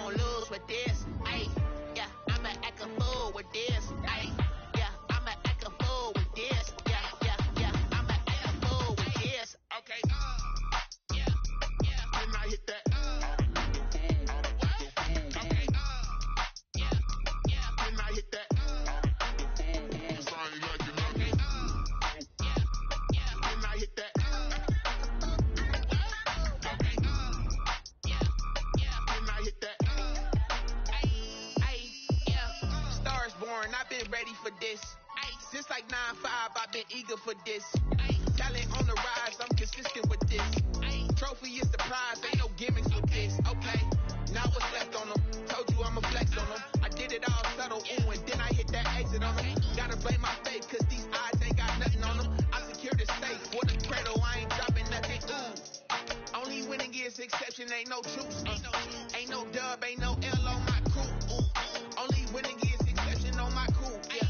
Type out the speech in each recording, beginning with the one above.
won't lose with this. Ayy, yeah, I'ma act a fool with this. Ayy, yeah, I'ma act a fool with this. Yeah, yeah, yeah, I'ma act a fool with this. Okay, yeah, yeah, then I hit that. Okay, yeah, yeah, then I hit that. Cause I ain't like it nothing. Yeah, yeah, then I hit that. Okay, yeah, yeah, then I hit that. Ay, yeah, stars born, I've been ready for this. Ay, since like 9-5, I've been eager for this. Ay, talent on the rise, I'm consistent with this. Ay, trophy is the prize, ain't no gimmicks with this. Okay, now what's left on them? Told you I'ma flex on them. I did it all subtle, ooh, and then I hit that exit on them. Gotta blame my faith, cause these odds ain't got nothing on them. I secure the safe, for the cradle, I ain't dropping nothing, ooh. Only winning is exception, ain't no truth. Ain't no dub, ain't no L on my crew. Only winning is exception on my crew. Yeah.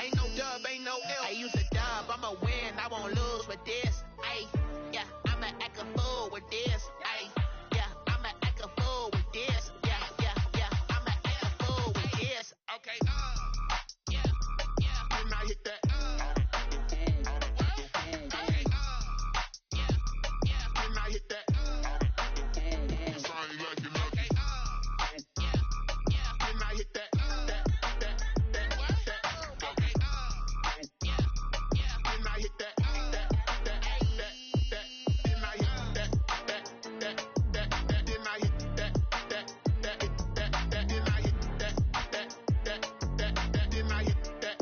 Ain't no dub, ain't no L. I use a dub, I'ma win, I won't lose with this. Ay, yeah, I'ma act a fool with this. Ay, yeah, I'ma act a fool with this. Yeah, yeah, yeah, I'ma act a fool with this. Okay, yeah, yeah, then I hit that. Okay, yeah, yeah, then I hit that. Cause I ain't like it nothing. Yeah, yeah, then I hit that. Okay, yeah, yeah, then I hit that. Then I hit that. Then I hit that. Then I hit that. Then I hit that.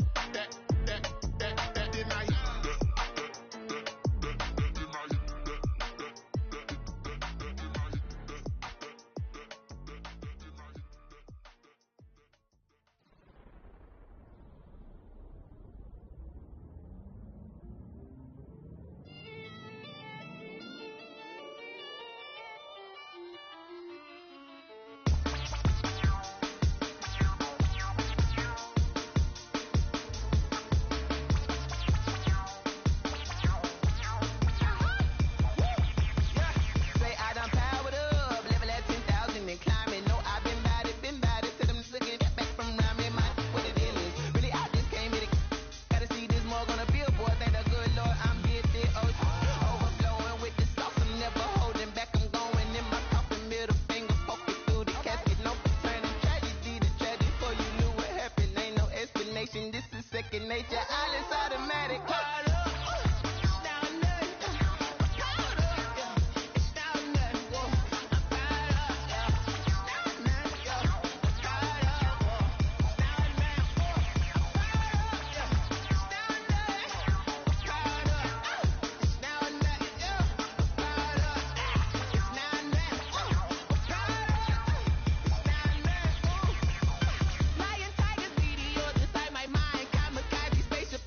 Lion, tigers, meteors inside my mind. Kamikaze spaceship.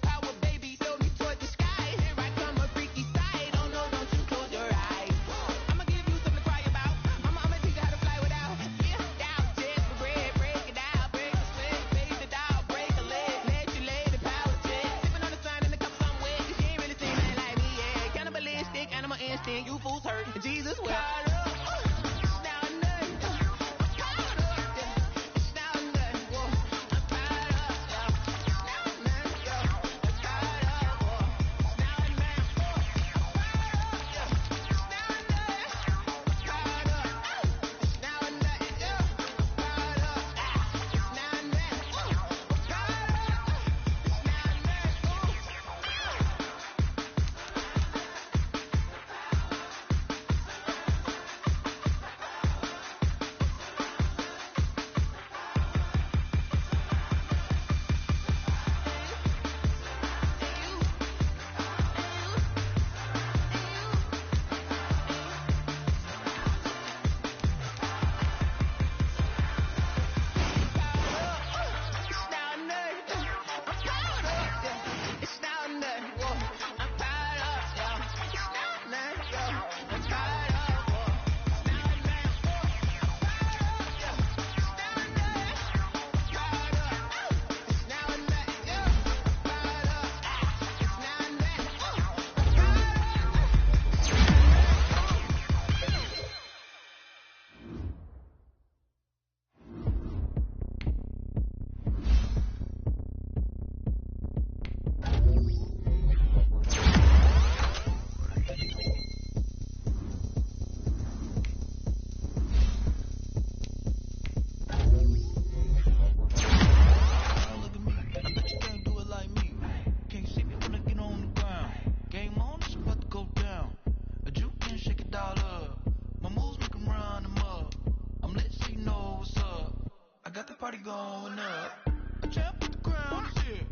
party going up. A champ with the crown is here.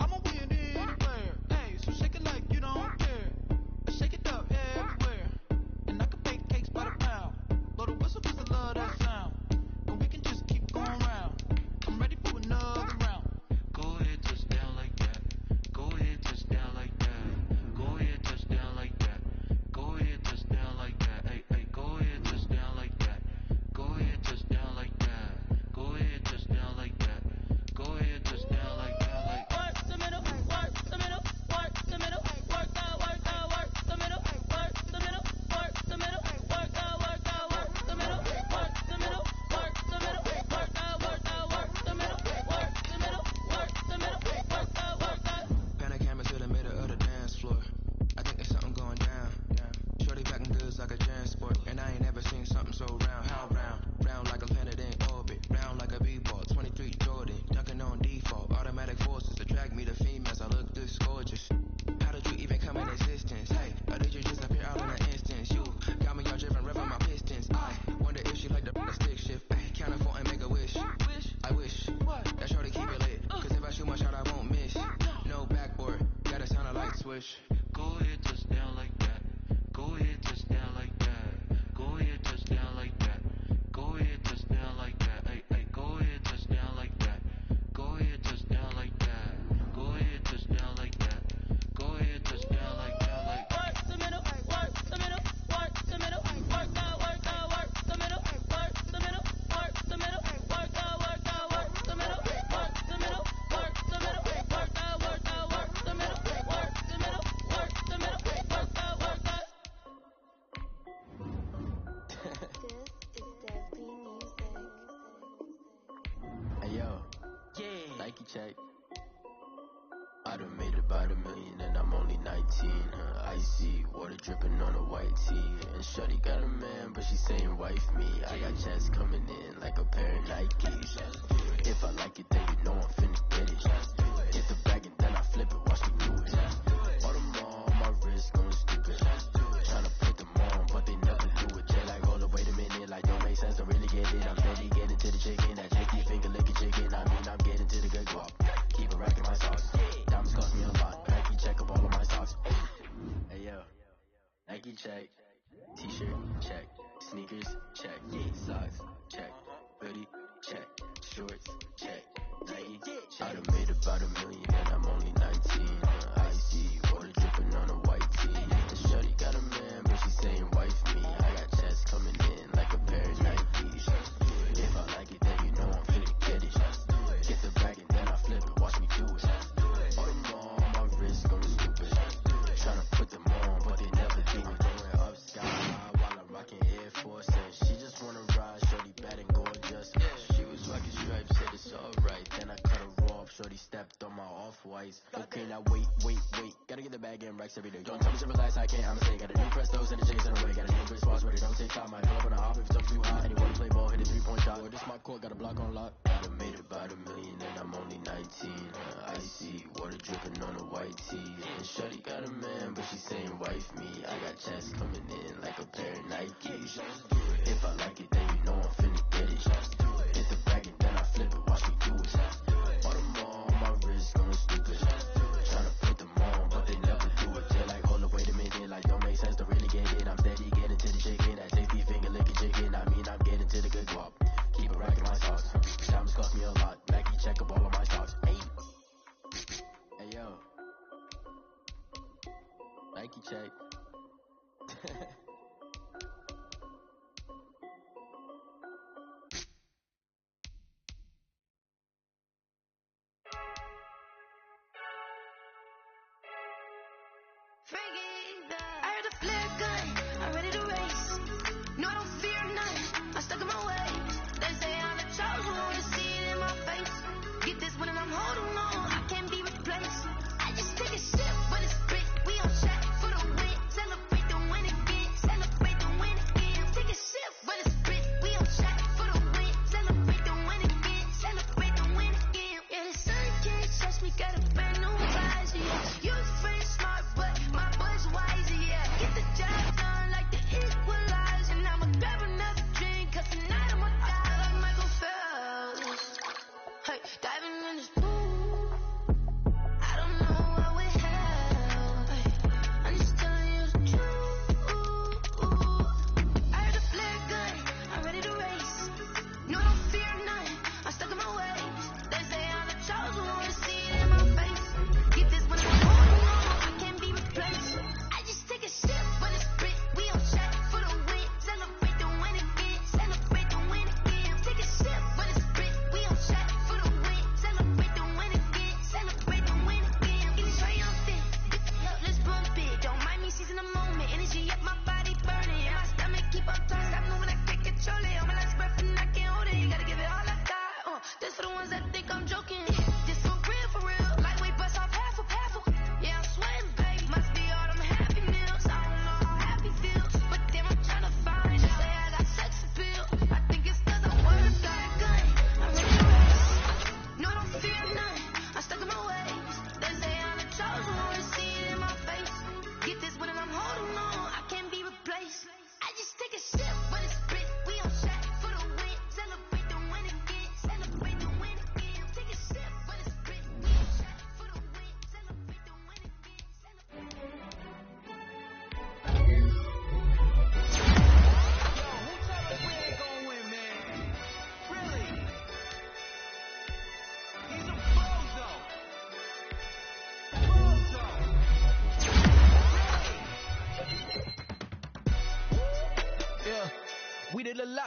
I'ma win anywhere. Hey, so shake it like you don't care. Shake it up everywhere. And I can bake cakes by the pound. Blow the whistle 'cause I love that sound. And we can just keep going round. I'm ready for another round. Go ahead, touch down like that. Go ahead, touch down like that. Go ahead, touch down like that. Go ahead, touch down like that. Hey, hey, go ahead, touch down like that. Go ahead, touch down like that. Go ahead, touch down like that. Go ahead, touch down like that. Like work the middle, work the middle, work the middle, work out, work out, work the middle, work the middle, work the middle, work out, work out, work the middle, work the middle, work the middle, work out, work out, work the middle, work the middle, work the middle, work out, work out. Pan a camera to the middle of the dance floor. I think there's something going down. Shorty backing goods like a transport, and I ain't never seen something so round. How round? Round like a planet in orbit, round like a b-ball. 23 Jordan, dunking on default. Automatic forces attract me to females. I look this gorgeous. How did you even come in existence? Hey, or did you just appear out in an instance? You got me all driven, revving my pistons. I wonder if she like the stick shift. Ay, count a four and make a wish. I wish that shorty keep it lit. 'Cause if I shoot my shot, I won't miss. No backboard, gotta sound a light switch. go ahead, touch down like that. Go ahead, touch down like that. Go ahead, touch down like that. Go ahead, touch down like that. Hey, hey, go ahead, touch down like that. Go ahead, touch down like that. Go ahead, touch down like that. Go ahead, touch down like that. Like Work the middle, work the middle, work the middle, work out, work out, work the middle, work the middle, work the middle, work out, work out, work the middle, work the middle, work the middle, work out, work out, work the middle, work the middle, work the middle, work out, work out. Hey yo, Nike check. I done made about $1 million and I'm only 19. Icy water dripping on a white tee. And shorty got a man, but she saying wife me. I got checks coming in like a pair of Nikes. If I like it, then you know I'm finna get it. Get the bag and then I flip it, watch me do it. All them on my wrist going stupid. Tryna put them on, but they never do it. Jay like, hold up, wait a minute, like don't make sense, don't really get it. I'm steady getting to the chicken, that chicky finger licking chicken. I mean, I'm getting to the good guap. Keep it racking my sauce. Diamonds cost me a lot. Nike check up all of my socks. Hey yo, Nike check. T-shirt check. Sneakers check. Socks check. Hoodie check. Shorts check. Nike check. I done made about $1 million and I'm only 19. Icy water dripping on a white tee. And shorty got a man, but she saying wife me. I got checks coming in like a pair of Nikes. If I like it, then you know I'm finna get it. Get the bag and then I flip it, watch me do it. All them on my wrist going stupid. Tryna put them on, but they never do it. Going up sky high while I'm rocking Air Force. And she just wanna ride, shorty bad and gorgeous. She was rocking stripes, said it's alright. Then I cut her off, shorty stepped on my off-whites. Okay, now wait. Gotta get the bag and racks every day. Don't tell me to relax, I can't, I'ma say. Got a new Prestos and a Jason away. Got a new Chris Boss ready, don't take time. Might pull up on a hop if it's up too high. And you wanna play ball, hit a 3-point shot. Or this my court, got a block on lock. I done made about $1 million and I'm only 19. Icy water dripping on a white tee. And shorty got a man, but she saying wife me. I got checks coming in like a pair of Nikes. If I like it, then you know I'm finna get it. Hit the bag and then I flip it, watch me do it. All them on my wrist going stupid. Tryna put them on, but they never do it. They're like, hold up, wait a minute, like don't make sense, don't really get it. I'm steady getting to the chicken, that 60 finger licking chicken. I mean, I'm getting to the good guap. Keep it racking my sauce. Diamonds cost me a lot. Nike check up all of my stocks. Hey yo, Nike check. I heard a flare gun, I'm ready to race. No, I don't fear none, I'm stuck in my way. They say I'm the chosen one, you see it in my face. Get this one and I'm holding on, I can't be replaced. I just take a sip, but it's spit. We on track for the win. Celebrate the win again, celebrate the win again. Take a sip, but it's spit. We on track for the win. Celebrate the win again, celebrate the win again. Yeah, the sun can't touch me, got a brand new rise. Yeah, you friend smart, but my boy's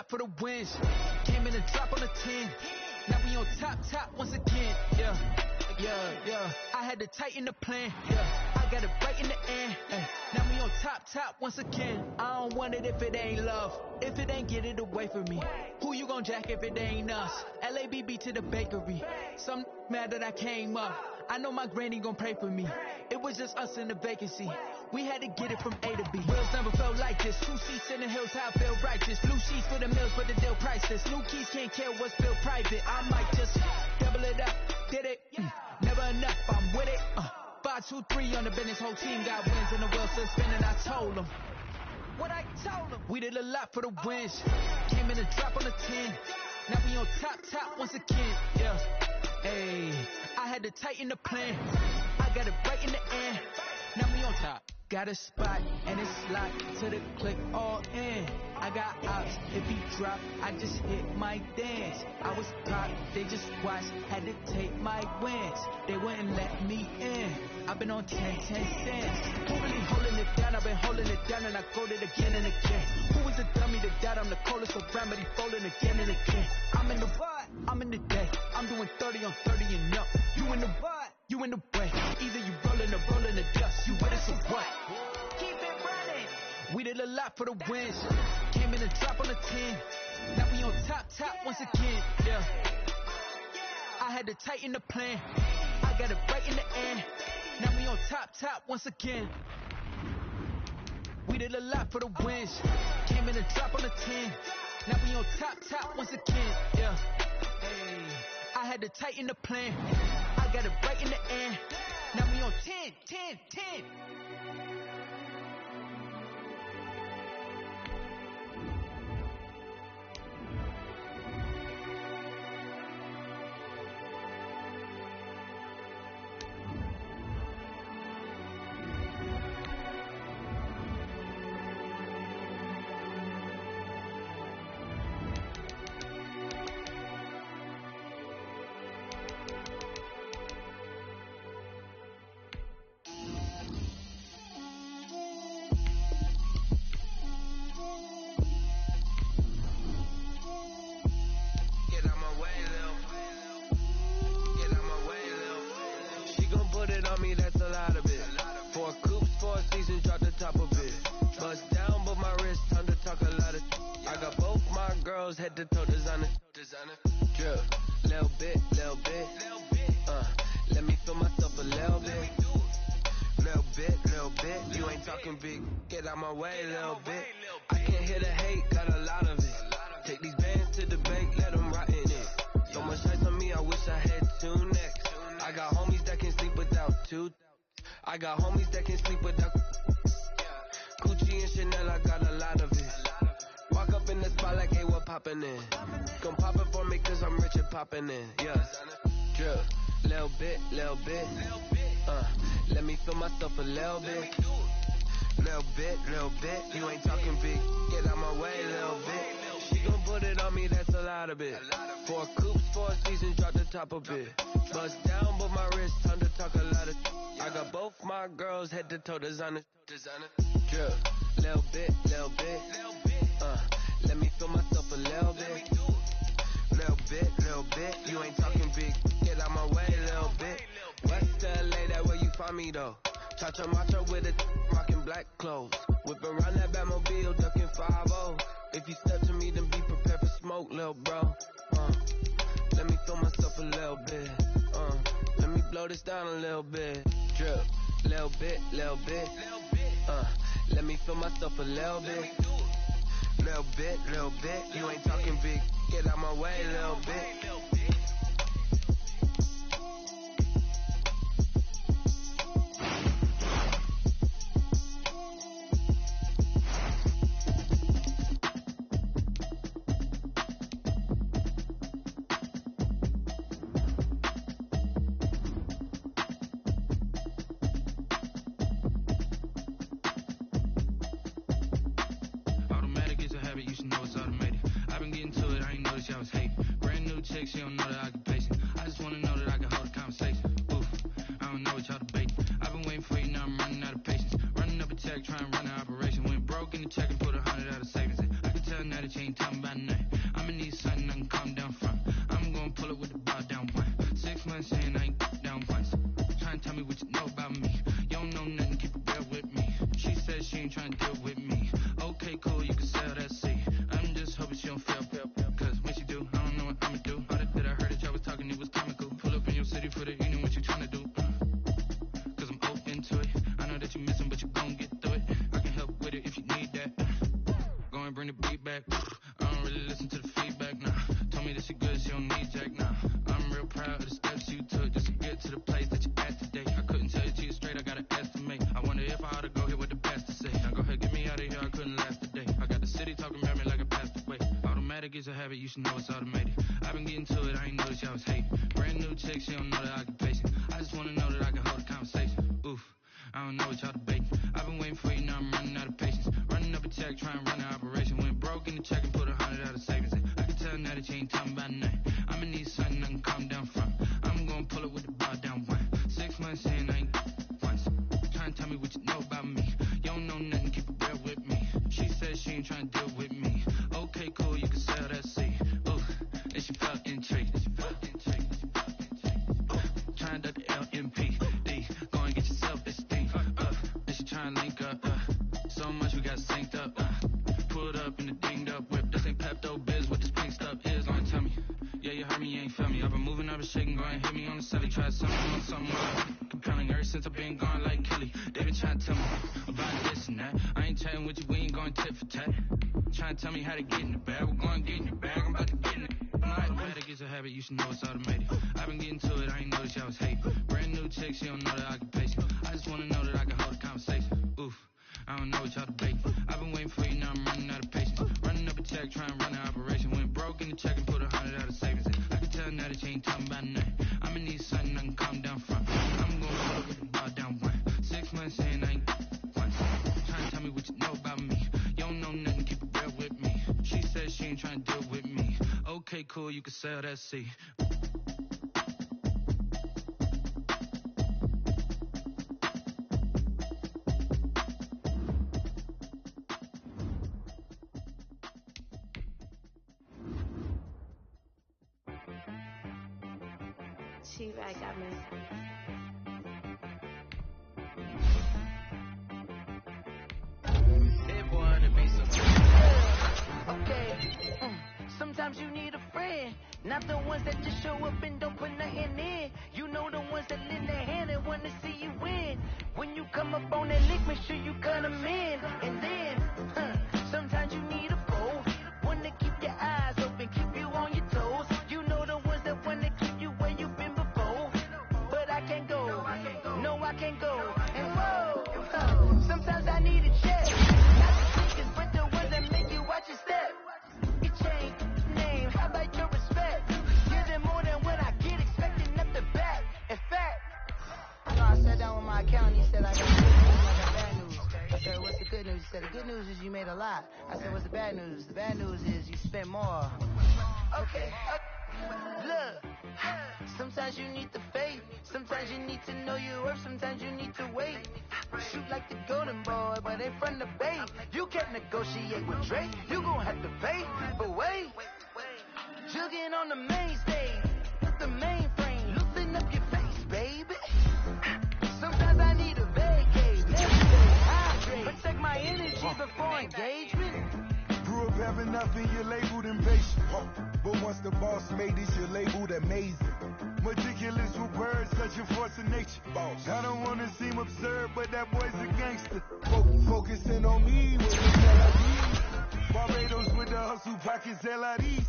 lot for the wins. Came in and drop on the 10. Now we on top once again. Yeah. I had to tighten the plan. I got it right in the end. Now we on top once again. I don't want it if it ain't love. If it ain't, get it away from me. Who you gon' jack if it ain't us? LABB to the bakery. Some mad that I came up. I know my granny gon' pray for me. It was just us in the vacancy. We had to get it from A to B. Wheels never felt like this. 2 seats in the hills, how I feel righteous. Blue sheets for the mills, but the deal priceless. New keys can't care what's built private. I might just double it up. Did it? Never enough, I'm with it. 5, 2, 3 on the business. Whole team got wins and the wheels still spinning. I told them what I told them. We did a lot for the wins. Came in and drop on the 10. Now we on top once again. Hey, I had to tighten the plan. I got it right in the end. Now we on top. Got a spot and it's locked to the click all in. I got ops, if he drop, I just hit my dance. I was pop, they just watched, had to take my wins. They wouldn't let me in. I've been on 10 cents. Who really holding it down? I've been holding it down and I go it again and again. Who was the dummy that died? I'm the coldest around, but he folding again and again. I'm in the what? I'm in the day. I'm doing 30 on 30 and up. You in the what? You in the way. Either you rolling the dust. You with us or what? Keep it running. We did a lot for the wins. Came in and drop on the 10. Now we on top once again. I had to tighten the plan. I got it right in the end. Now we on top once again. We did a lot for the wins. Came in and drop on the 10. Now we on top once again. Hey, I had to tighten the plan. I got it right in the end. Now we on 10. Head to toe designer, drip, little bit, let me feel myself a little bit, you ain't talking big, get out my way, little bit, I can't hear the hate, got a lot of it, take these bands to the bank, let them rot in it, so much ice on me, I wish I had 2 necks, I got homies that can sleep without 2, I got homies that can sleep without, Gucci and Chanel, I got a lot of it. Walk up in the spot like, hey, what poppin' in? Gon' pop it for me cause I'm rich and poppin' in, drip, little bit, let me feel myself a little bit, you ain't talking big, get out my way, little bit, she gon' put it on me, that's a lot of it, 4 coupes, 4 seasons, drop the top a bit, bust down, but my wrist, time to talk a lot of, I got both my girls, head to toe designer, drip, little bit, let me feel myself a little bit, you ain't talking big, get out my way, little bit, West LA, that where you find me though, cha-cha macho with a rockin' black clothes, whip around that Batmobile, ducking 5-0, if you step to me, then be prepared for smoke, little bro, let me feel myself a little bit, let me blow this down a little bit, drip, little bit, let me feel myself a little bit, you ain't talking big, get out my way, little bit. She don't know that I can pace it. I just wanna know that I can hold a conversation. Oof, I don't know what y'all debating. I've been waiting for you, now I'm running out of patience. Running up a check, trying to run an operation. Went broke in the check and put 100 out of savings. I can tell now that you ain't talking about nothing. it, you should know it's automated. I've been getting to it, I ain't noticed y'all was hating. Brand new chick, she don't know the occupation. I just wanna know that I can hold a conversation. Oof, I don't know what y'all debating. I've been waiting for you, now I'm running out of patience. Running up a check, trying to run an operation. Went broke in the check and put 100 out of savings in. I can tell now that you ain't talking about nothing. I'ma need something I can calm down from. I'm gonna pull it with the bar down one. 6 months in, I ain't once. Trying to tell me what you know about me. You don't know nothing, keep it real with me. She said she ain't trying to deal with me. Okay, cool, you can sell that seed. Ooh, and she felt intrigued. Trying to duck the LMPD. Go and get yourself esteem. And she trying to link up. So much we got synced up. Pulled up in the dinged up whip. This ain't Pepto Biz. What this pink stuff is. Don't tell me. Yeah, you heard me, you ain't feel me. I've been moving up and shaking, go and hit me on the celly. Try something compelling. Ever since I've been gone like Kelly. They been trying to tell me about this and that. I ain't chatting with you, we ain't going tit for tat. Trying to tell me how to get in the bag. We're going to get in your bag, I'm about to get in it. Automatic is a habit, you should know it's automated. I've been getting to it, I ain't noticed y'all was hating. Brand new chick, she don't know the occupation. I just wanna know that I can hold a conversation. Oof, I don't know what y'all debating. I've been waiting for you, now I'm running out of patience. Running up a check, trying to run an operation. Went broke in the check and put 100 out of savings in. I can tell now that you ain't talking about nothing. I'ma need something I can calm down from. I'm gonna pull it with the bar down one. 6 months in, I ain't once. Trying to tell me what you know about me. You don't know nothing, keep it real with me. She said she ain't trying to deal with me. Okay, cool, you can sell that seed. T-Rag got me. Okay. Sometimes you need a friend, not the ones that just show up and don't put nothing in. You know the ones that lend their hand and wanna see you win. When you come up on that lick, make sure you cut them in. And then, sometimes you need a foe, one to keep your eyes open, keep you on your toes. You know the ones that wanna keep you where you've been before. But I can't go, no I can't go. And whoa, sometimes I need a check. Not the niggas, but the ones that make you watch your step. You change name, how about your respect? Give them more than what I get, expecting up the back. In fact, no, I sat down with my accountant, he said I got good news, I got bad news. I said, what's the good news? He said, the good news is you made a lot. I said, what's the bad news? The bad news is you spent more. Okay, look, sometimes you need the faith, sometimes you need to know your worth, sometimes you need to wait. Shoot like the golden boy, but in front of bait. You can't negotiate with Drake, you gon' have to pay. But wait, jugging on the main stage, with the mainframe, loosen up your face, baby. Sometimes I need a vacate, meditate, hydrate, protect my energy before engagement. Grew up having nothing, you're labeled impatient. But once the boss made this, you're labeled amazing. Meticulous with words, such a force of nature. I don't wanna seem absurd, but that boy's a gangster. Focusing on me with the melodies. Barbados with the hustle pockets, LIDs.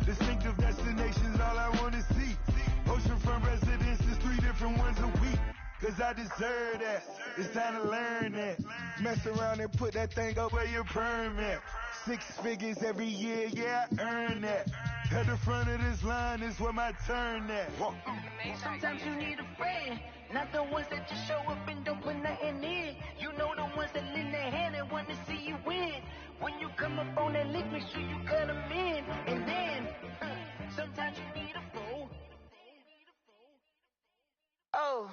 Distinctive destinations, all I wanna see. Oceanfront residences, 3 different ones a week. Cause I deserve that, it's time to learn that. Mess around and put that thing up where your permit. 6 figures every year, yeah, I earn that. At the front of this line is where my turn at. Sometimes you need a friend, not the ones that just show up and don't put nothing in. You know the ones that lend their hand and wanna see you win. When you come up on that lick, make sure you cut them in. And then, sometimes you need a fool. Oh.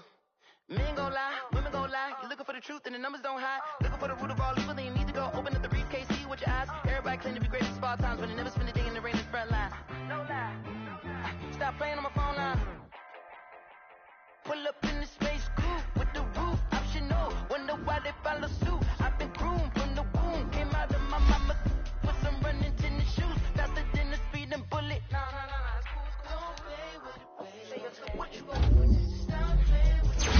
Men gon' lie, women gon' lie. You looking for the truth and the numbers don't hide. Looking for the root of all evil, then you need to go open up the briefcase, see with your eyes. Everybody claim to be great at small times, but they never spend a day in the rain in the front line. No lie. Stop playing on my phone line. Pull up in the space coupe with the roof optional. Wonder why they follow suit. I've been groomed from the womb, came out of my mama with some running tennis shoes, faster than the speeding bullet. No, it's cool. Don't play with it, baby. What you gonna do? Stop playing with it.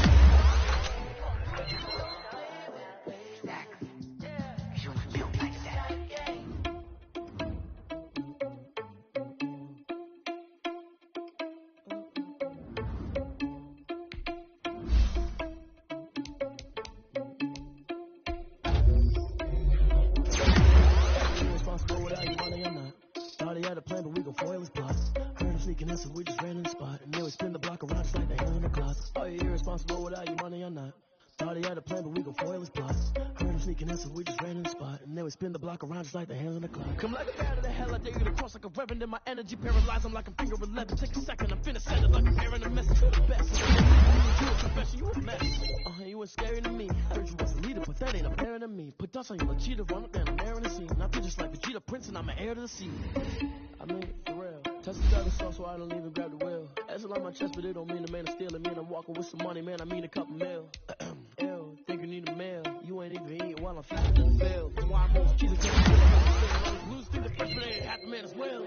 sneaking in, so we just ran in the spot. And they would spin the block around just like the hell in the clock. Are you irresponsible without your money or not? Thought he had a plan, but we gon' foil his plot. Heard him sneaking in, so we just ran in the spot. And they would spin the block around just like the hell in the clock. Come like a bat of the hell, I dare you to cross like a reverend. In my energy paralyzed, I'm like a finger 11. Take a second, I'm finna send it like I'm airing a message to the best. You a confession, you a mess. You was scary to me. Heard you was a leader, but that ain't apparent to me. Put dust on you, a cheater, run up down, I'm airing the scene. I feel just like Vegeta Prince, and I'm an heir to the sea. I mean, for real. Touch the dragon sauce, so I don't even grab the wheel. That's on my chest, but it don't mean the man is stealing. Man, I'm walking with some money, man, I mean a couple mil. Ew, think you need a meal. You ain't even eating while I'm feeding the bill. That's why I'm most cheesy. Lose think the first man ain't half the man as well.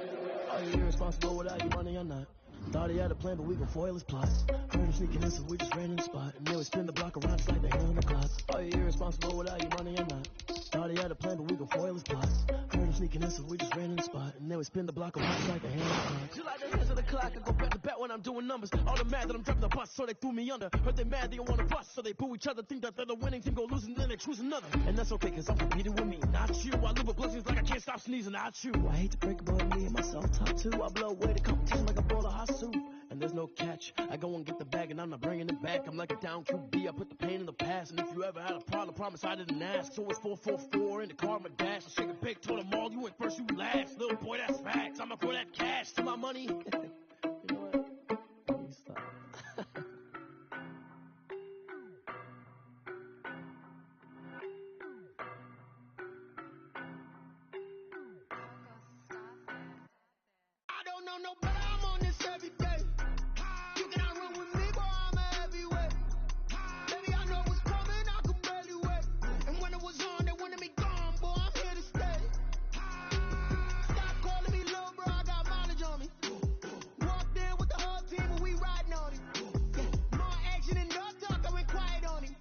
Are you irresponsible without your money or not? Thought he had a plan, but we gon' foil his plot. Heard him sneaking in, so we just ran in the spot. And they would spin the block around just like the hell in the clock. Are you irresponsible without your money or not? Thought he had a plan, but we gon' foil his plot. Heard him sneaking in, so we just ran in the spot. And they would spin the block around just like the hell in the clock. Just like the hands of the clock, I go back to back when I'm doing numbers. All the mad that I'm driving the bus, so they threw me under. Heard they mad, they don't wanna bust, so they boo each other. Think that they're the winning team, go losing, then they choose another. And that's okay, cause I'm competing with me, not you. I live with blessings like I can't stop sneezing, not you. I hate to break it, but me and myself top two. I blow away the competition like a bowl of hot soup. And there's no catch. I go and get the bag and I'm not bringing it back. I'm like a down QB. I put the pain in the past. And if you ever had a problem, promise I didn't ask. So it's 444 in the car, my dash. I shake a big, told them all, you went first, you last. Little boy, that's facts. I'ma throw that cash to my money. You know what? You stop. I don't know nobody, I'm on this every day. You cannot run with me, boy, I'm a heavyweight. Baby, I know what's coming, I could barely wait. And when it was on, they wanted me gone, boy, I'm here to stay. Stop calling me low, bro, I got mileage on me. Walked in with the whole team and we riding on it. More action and no talk, I went quiet on it.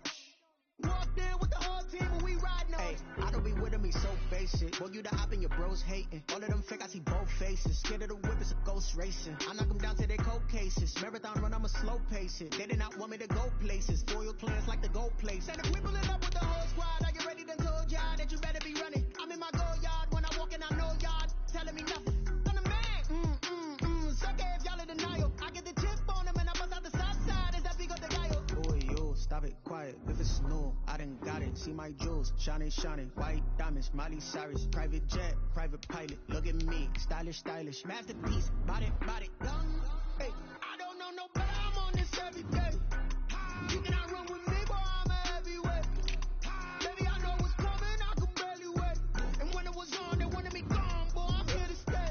Walked in with the whole team and we riding on it. I don't be with me so basic. Boy, you the op and your bros hating. All of them fake, I see both faces. Scared of the whip, it's a ghost racing. I knock them down to their cold cases. Marathon run, I'ma slow pace it. They did not want me to go places. Loyal plans like the go place. And if we pulling up with the whole squad, are you ready? Done told y'all that you better be running. I'm in my go yard. When I walk in, I know y'all telling me nothing. I'm the man. Suck it if y'all in denial. I get the chip on them and I bust out the south side. Is that Vigo de Gallo? Boy, yo, stop it, quiet. If it's new, I done got it. See my jewels, shining, shining. White diamonds, Miley Cyrus. Private jet, private pilot. Look at me, stylish, stylish. Masterpiece, body, done. Hey, I don't know nobody, I'm on this every day. You cannot run with me, boy, I'm a heavyweight. Baby, I know what's coming, I could barely wait. And when it was on, they wanted me gone, boy, I'm here to stay.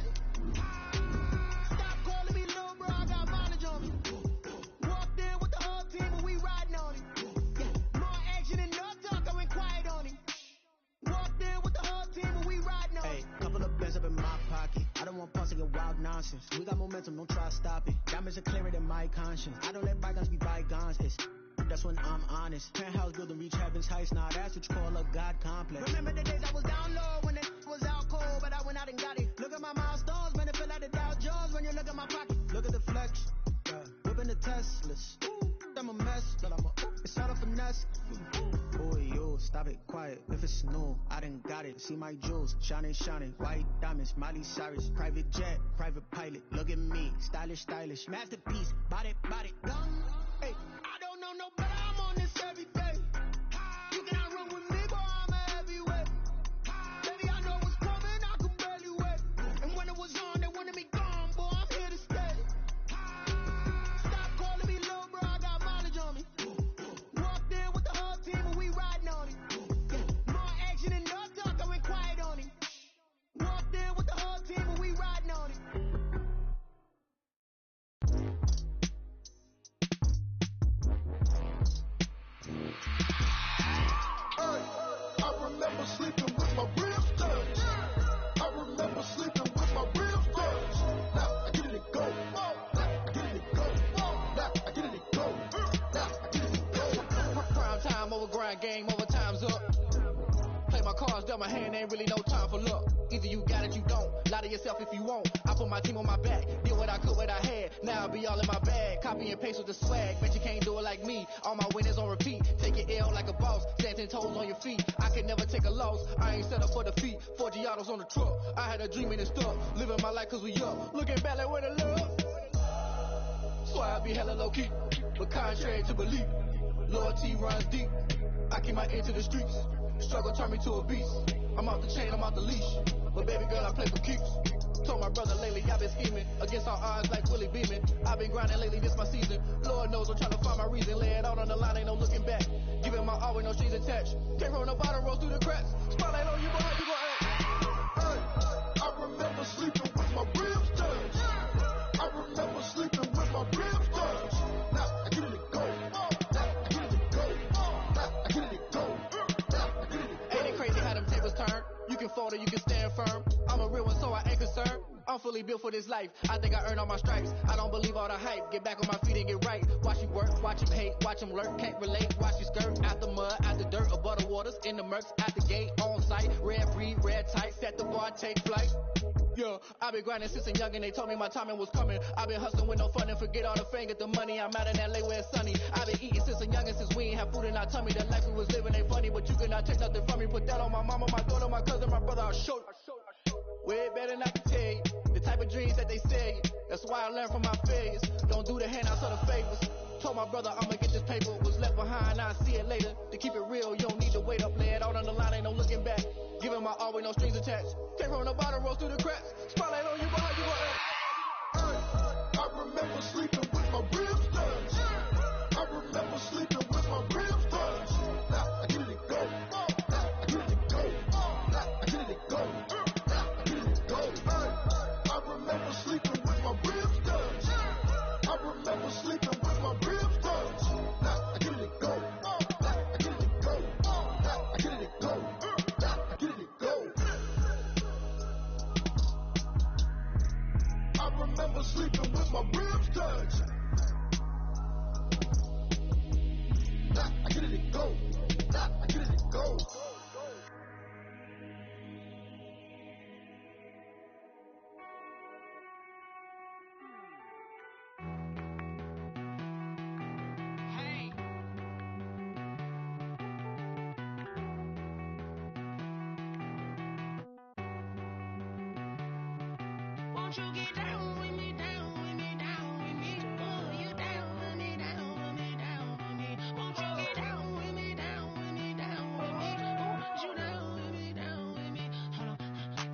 Stop calling me low, bro, I got mileage on me. Walked in with the whole team and we riding on it. More action and no talk, I went quiet on it. Walked in with the whole team and we riding on it. Hey, couple of bands up in my pocket. I don't want pause to get wild nonsense. We got momentum, don't try to stop it. Diamonds are clearer than my conscience. I don't let bygones be bygones. That's when I'm honest. Penthouse building, reach heaven's heights. Now that's what you call a God complex. Remember the days I was down low when it was out cold, but I went out and got it. Look at my milestones, man, it feel like the Dow Jones when you look at my pocket. Look at the flex, whipping the Teslas. I'm a mess, but it's all a finesse. Boy, yo, stop it, quiet. If it's new, I done got it. See my jewels, shining, shining. White diamonds, Miley Cyrus. Private jet, private pilot. Look at me, stylish, stylish. Masterpiece, body, done. Hey, I don't know nobody, I'm on this every day. You cannot run with me, boy, I'm a heavyweight. Baby, I know what's coming, I could barely wait. And when it was on, they wanted me gone, boy, I'm here to stay. Stop calling me low, bro, I got mileage on me. Walked in with the whole team and we riding on it. More action and no talk, I went quiet on it. Walked in with the whole team and we riding on it. I remember sleeping with my ribs touched. I remember sleeping with my ribs touched. Now I get it and go. Now I get it and go. Now I get it and go. Now I get it and go. Prime time over grind game, over time's up. Play my cards, dealt my hand, ain't really no time for luck. Either you got it, you don't. Lie to yourself if you won't. I put my team on my back, did what I could, what I had. Now I be all in my bag, copy and paste with the swag. Bet you can't do it like me. All my winners on repeat. Take your L like a boss, stand 10 toes on your feet. I can never take a loss. I ain't set up for defeat. 4 Giottos on the truck. I had a dream and it stuck. Living my life cause we up. Looking back like where the love. be hella low key, but contrary to belief, loyalty runs deep. I keep my ear to the streets. Struggle turned me to a beast. I'm off the chain, I'm off the leash. But baby girl, I play for keeps. Told my brother lately, I've been scheming against all odds like Willie Beeman. I've been grinding lately, this my season. Lord knows I'm trying to find my reason. Lay it out on the line, ain't no looking back. Giving my all with no strings attached. Can't roll no bottom, roll through the cracks. Spotlight on you, boy, how you gon' act? I remember sleeping with my ribs touched. I remember sleeping with my ribs touched. Now I get it go. Now I get it go. Now I get it go. Now I get it go. Ain't it crazy how them tables turn? You can fold or you can stand firm. I'm a real one, so I ain't concerned. I'm fully built for this life. I think I earned all my stripes. I don't believe all the hype. Get back on my feet and get right. Watch you work, watch him hate, watch him lurk. Can't relate, watch you skirt. Out the mud, out the dirt, above the waters, in the murks, out the gate, on site. Red breed, red tight, set the bar, take flight. Yeah, I been grinding since a young and they told me my timing was coming. I been hustling with no fun and forget all the fame, get the money. I'm out in LA where it's sunny. I been eating since a young and since we ain't have food in our tummy. The life we was living ain't funny, but you cannot take nothing from me. Put that on my mama, my daughter, my cousin, my brother, I'll show you. Way better than I can tell you. The type of dreams that they sell you. That's why I learned from my failures. Don't do the handouts or the favors. Told my brother I'ma get this paper. Was left behind, I'll see it later. To keep it real, you don't need to wait up. Lay it out on the line, ain't no looking back. Giving my all with no strings attached. Can't roll no bottom, roll through the cracks. Spotlight on you, boy, how you gon' act? I remember sleeping with my ribs touched. I remember sleeping with my ribs touched. Now I get it go. Now I get it go. Now I get it go. Now I get it go. I remember sleeping with my ribs touched. I remember sleeping with my ribs touched. Now I get it go. Now I get it go. Now I get it go. Now I get it go. I remember sleeping with my ribs touched. Now I get it go. Now I get it go. Won't you get down with me, down with me, down with me? Oh, you down with me, down with me, down with me. Won't you get down with me, down with me, down with me? Oh, you down with me, down with me? Hold on.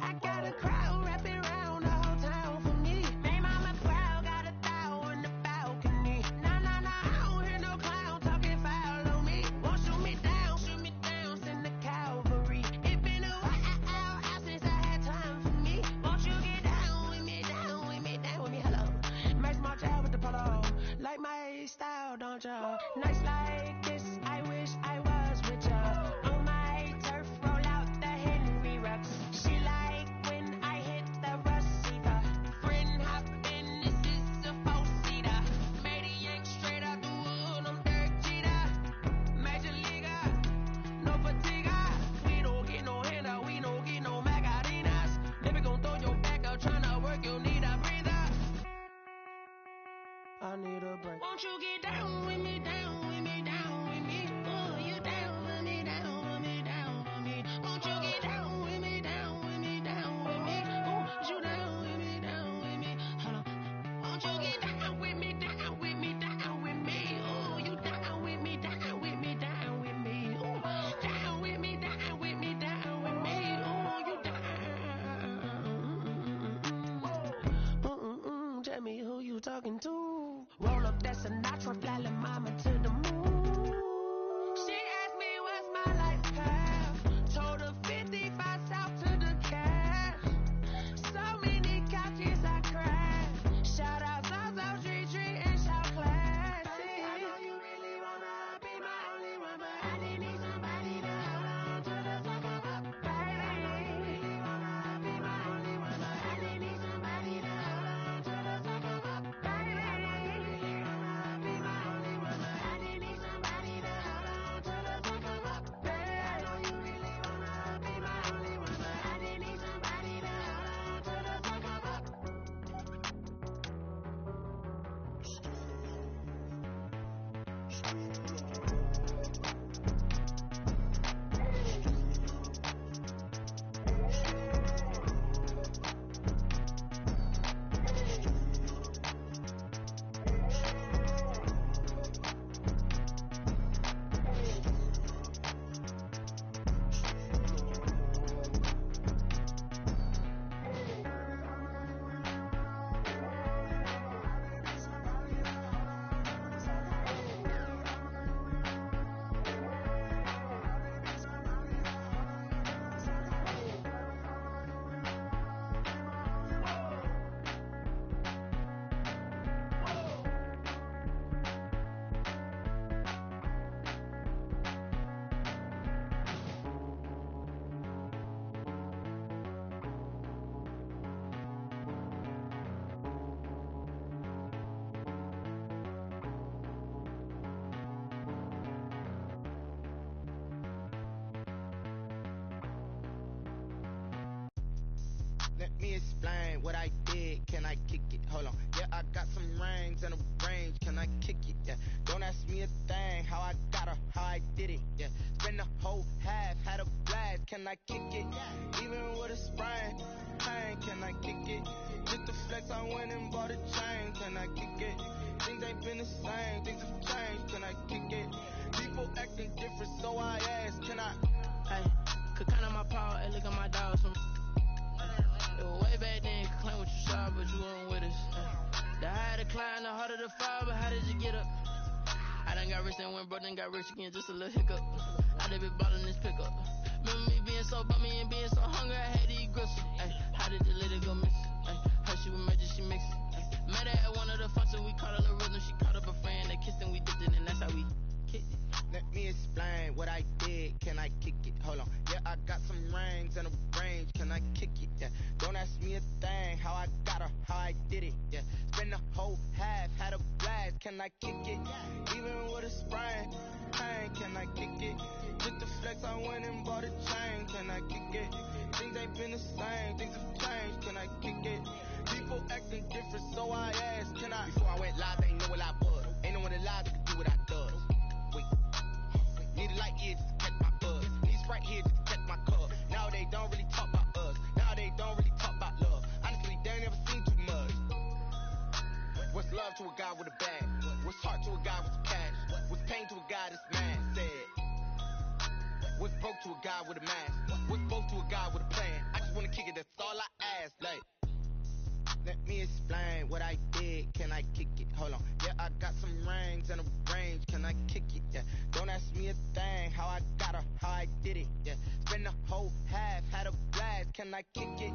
I got a crowd wrapping around the whole town for me. Made mama proud, got a thou in the balcony. Nah, nah, nah, I don't hear no clown talking foul on me. Won't shoot me down, send the cavalry. It been a while since I had time for me. Won't you get down with me, down with me, down with me? Hello. Max March out with the polo. Like my style, don't ya? Nights like this, I wish I was with ya. On my turf, roll out the Henry Rux. She like when I hit the receiver. Friend hop in, this is a four-seater. Made a yank straight out the wood, I'm Derek Jeter. Major leaguer, no fatigue. We don't get no handout, we don't get no magarinas. Never gon' throw your back out, tryna work, you need a breather. I need a break. Won't you get down with me, down with me, down with me? Oh, you down with me, down with me, down with me? Won't you get down with me, down with me, down with me? Oh, you down with me, down with me? Hold on. Won't you get down with me, down with me, down with me? Oh, you down with me, down with me, down with me? Oh, down with me, down with me, down with me? Oh, you down. Tell me who you talking to. Roll up that Sinatra, fly la mama to the moon. She asked me what's my life path. Told her 55 south to the cat. So many couches I crashed. Shout out South Street and Shout Class. I know you really wanna be my only one, but I didn't need somebody to hold on to the second up. Baby, I know you really wanna be my only one, but I didn't need somebody to hold on to the second up. Baby, I know you really wanna be my only one, but I didn't need somebody to hold on to the second up. Baby, I know you really wanna be my only one, but I didn't need somebody to hold on to the second up. Hold on, yeah, I got some rings and a range. Can I kick it? Yeah, don't ask me a thing. How I got her, how I did it. Yeah, spend the whole half, had a blast. Can I kick it? Even with a sprain, pain. Can I kick it? Just the flex, I went and bought a chain. Can I kick it? Things ain't been the same, things have changed. Can I kick it? People acting different, so I ask. Can I? Hey, could count on my power, hey, look at my dogs. It was way back then, could claim what you saw, but you weren't with us. The higher the climb, the harder the fall, but how did you get up? I done got rich and went broke, then got rich again, just a little hiccup. I done been ballin' this pickup. Remember me being so bummy and being so hungry, I had to eat gristle. Ay, how did the lady go miss? Ay, how she was magic, she mixed it. Met her at one of the functions, we caught a little rhythm, she caught up a friend, they kissed and we dipped it, and that's how we kicked it. Let me explain what I did. Can I kick it? Hold on. Yeah, I got some rings and a range. Can I kick it? Yeah. Don't ask me a thing. How I got her, how I did it. Yeah. Spend the whole half, had a blast. Can I kick it? Even with a sprain, pain. Can I kick it? Just the flex, I went and bought a chain. Can I kick it? Things ain't been the same, things have changed. Can I kick it? People acting different, so I asked. Can I? Before I went live, they ain't know what I was. Ain't no one alive that could do what I does. Wait. Need a light here just to catch my buzz. Need Sprite here just to catch my cup. Now they don't really talk about us. Now they don't really talk about love. Honestly, they ain't never seen too much. What's love to a guy with a bag? What's heart to a guy with some cash? What's pain to a guy that's mad? Said. What's broke to a guy with a mask? What's both to a guy with a plan? I just wanna kick it, that's all I ask. Like, let me explain what I did. Can I kick it? Hold on. Yeah, I got some rings and a range. Can I kick it? Yeah. Don't ask me a thing. How I got her, how I did it. Yeah. Spend the whole half, had a blast. Can I kick it?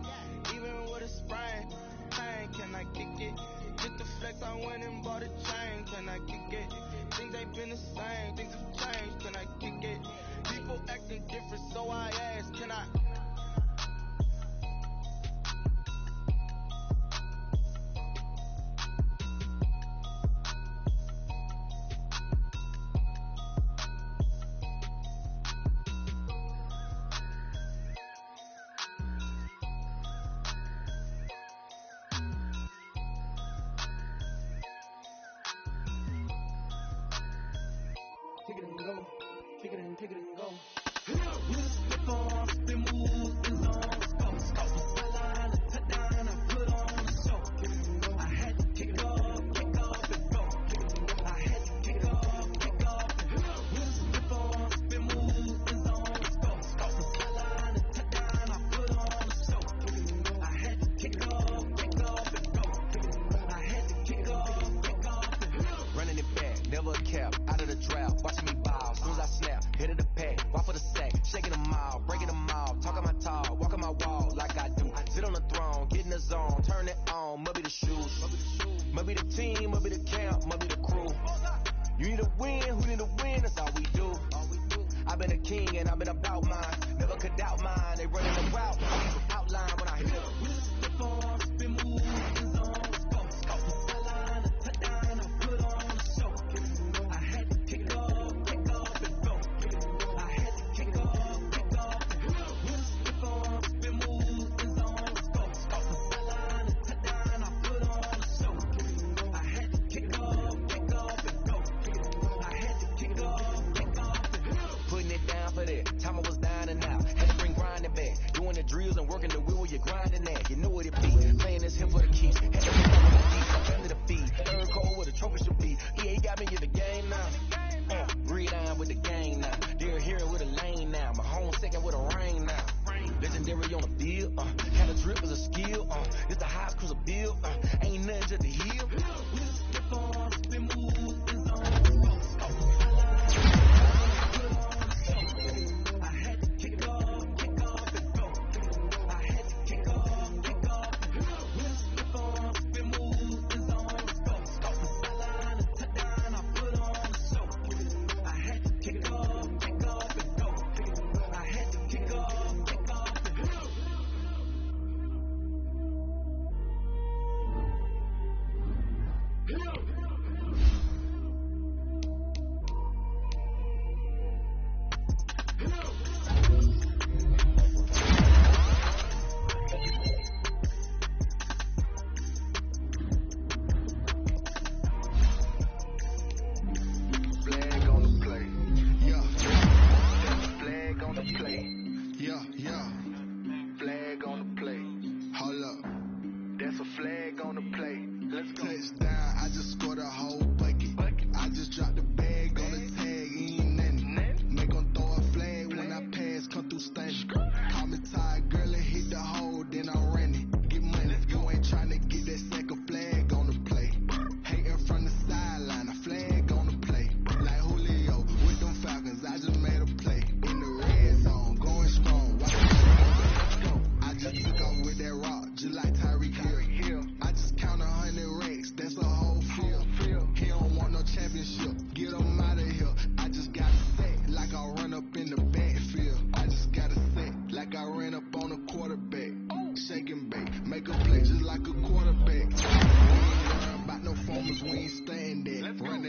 Even with a sprain, pain. Can I kick it? Just the flex, I went and bought a chain. Can I kick it? Things ain't been the same, things have changed. Can I kick it? People acting different, so I ask. Can I? Kick it and go. Kick it and go. Slip on, spin move, in zone. Go. Sideline, a touchdown, I put on the show. I had to kick off and go. I had to kick off and go. Slip on, spin move, in zone. Go. Sideline, a touchdown, I put on the show. I had to kick off and go. I had to kick off and go. Running it back, never a cap, out of the drought, watching me ball, soon as I snap, hit of the pack, walk for the sack, shaking them all, breaking them all, talking my talk, walking my wall like I do, sit on the throne, get in the zone, turn it on, must be the shoes, must be the team, must be the camp, must be the crew, you need a win, who need a win, that's all we do, I've been a king and I've been about mine, never could doubt mine, they running the route, I keep an outline when I hit it. Slip on, spin move, in zone. Time I was down and out, had to bring grinding back, doing the drills and working the wheel where you're grinding at. You know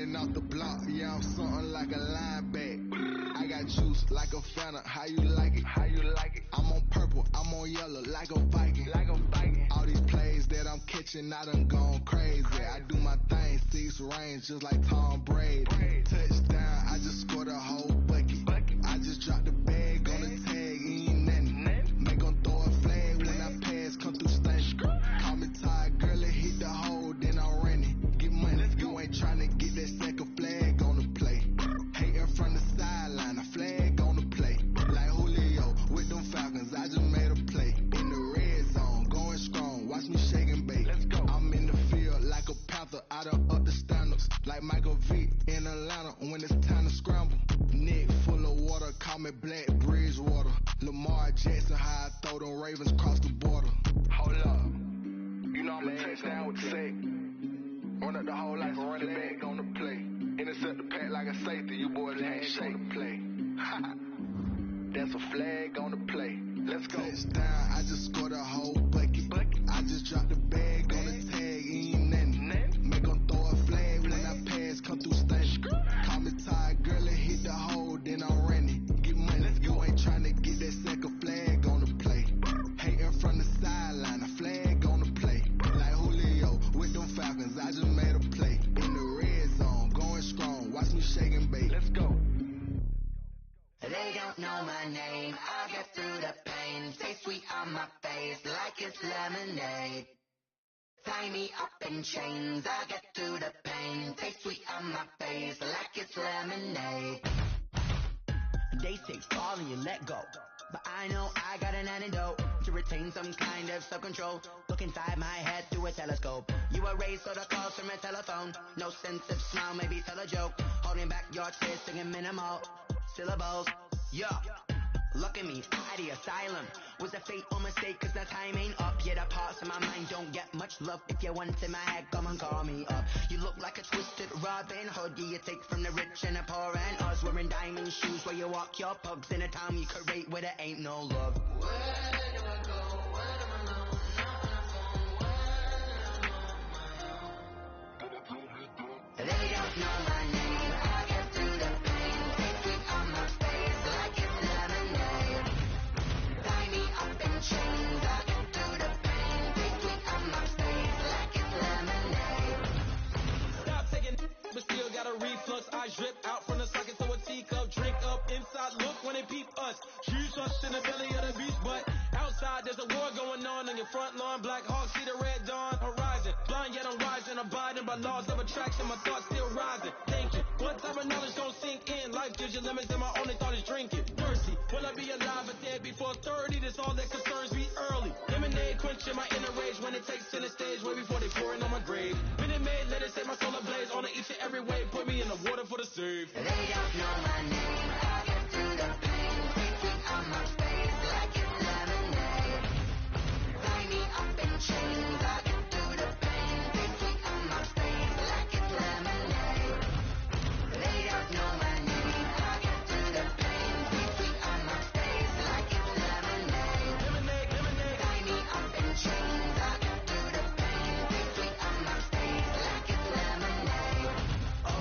running off the block, yeah, I'm something like a linebacker. I got juice like a Fanta, how you like it? How you like it? I'm on purple, I'm on yellow, like a Viking. Like a Viking. All these plays that I'm catching, I done gone crazy. I do my thing, 6 range, just like Tom Brady. Touchdown, I just scored a whole bucket. I just dropped the bag on the tag, ain't nothing. Make 'em throw a flag when I pass, come through station. Call me tired, girl, it hit the hole, then I'm running. Get money, you ain't tryna get that second flag on the play. Hating from the sideline, a flag on the play. Like Julio with them Falcons, I just made a play. In the red zone, going strong, watch me shake and bake. Let's go. I'm in the field like a panther, I done up the standards. Like Michael Vick in Atlanta when it's time to scramble. Neck full of water, call me Black Bridgewater. Lamar Jackson, how I throw them Ravens across the border. Hold up, you know I'm a touchdown with the sack. Run up the whole life and run it back on the play. Intercept the pack like a safety, you boys ain't shake the play. That's a flag on the play. Let's go. Touchdown, I just scored a whole bucket. I just dropped the bag on the tag, ain't nothing. Make 'em throw a flag when I pass, come through station. Call me tired, girl, it hit the hole, then I'm running. Get money, you ain't tryna get that second flag on the play. Hating from the sideline, a flag on the play. Like Julio with them Falcons, I just made a play. In the red zone, going strong, watch me shake and bake. Let's go. They don't know my name, I get through the pain. Stay sweet on my face like it's lemonade. Tie me up in chains, I get through the pain. Stay sweet on my face like it's lemonade. They say fall and you let go, but I know I got an antidote to retain some kind of self-control. Look inside my head through a telescope. You erase all the calls from a telephone. No sense of smile, maybe tell a joke. Holding back your tears, singing minimal syllables. Yeah, look at me, out the asylum. Was a fate or mistake, cause the time ain't up. Yet the parts of my mind don't get much love. If you want in my head, come and call me up. You look like a twisted Robin Hood. Yeah, you take from the rich and the poor and us. Wearing diamond shoes where you walk your pugs. In a town you create where there ain't no love. Where do I go? Where am I alone? Not on the phone. When I'm on my own. They don't know my name. I get through the pain. Take sweet on my face like it's lemonade. Tie me up in chains. I get through the pain. Take sweet on my face like it's lemonade. Stop taking, but still got a reflux. I drip out from the socket to a teacup. Drink up inside. Look when they peep us. Choose us in the belly of the beast, but outside there's a war going on your front lawn. Black Hawk see the red dawn horizon. Blind yet I'm rising, abiding by laws of attraction. My thoughts still rising. Thinking, what type of knowledge don't sink in? Life gives you limits, and my only thought is drinking. Thirsty, will I be alive or dead before 30? That's all that concerns me early. Lemonade quenching my inner rage when it takes center stage way before they pouring on my grave. Minute Maid, let it set my soul ablaze on each and every way. Put me in the water for the save. They don't know my name. I get through the pain. Take sweet on my face like it's lemonade. Tie me up in chains. I get through the pain. Take sweet on my face like it's lemonade. They don't know my name. I get through the pain. Take sweet on my face like it's lemonade. Lemonade, lemonade. Tie me up in chains. I get through the pain. Take sweet on my face like it's lemonade. Oh.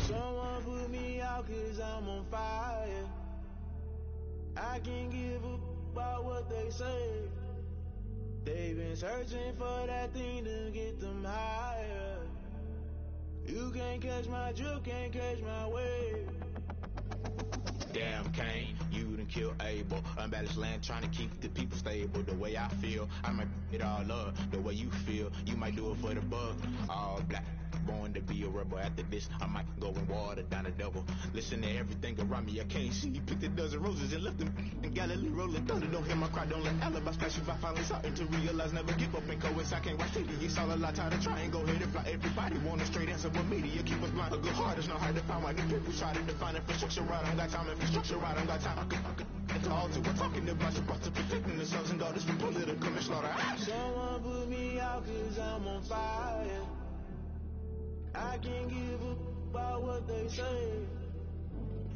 Someone put me out cause I'm on fire. I can't give a about what they say. They've been searching for that thing to get them higher. You can't catch my drift, can't catch my wave. Damn Kane, you done killed Abel. Unbalanced land trying to keep the people stable. The way I feel, I might it all up. The way you feel, you might do it for the buck. All black, born to be a rebel. After this, I might go and water down the devil. Listen to everything around me, I can't see. Picked a dozen roses and left them in Galilee rolling thunder. Don't hear my cry, don't let alibis pass you by. Finally starting to realize, never give up and coincide. Can't watch TV, it's all a lot. Time to try and go ahead and fly. Everybody want a straight answer, but media keep us blind. A good heart is not hard to find. Why the people try to define infrastructure right? I don't got time. Infrastructure right, I don't got time. It's all to we're talking about your to protecting the sons and daughters from political and slaughter. Someone put me out 'cause I'm on fire. I can't give a about what they say.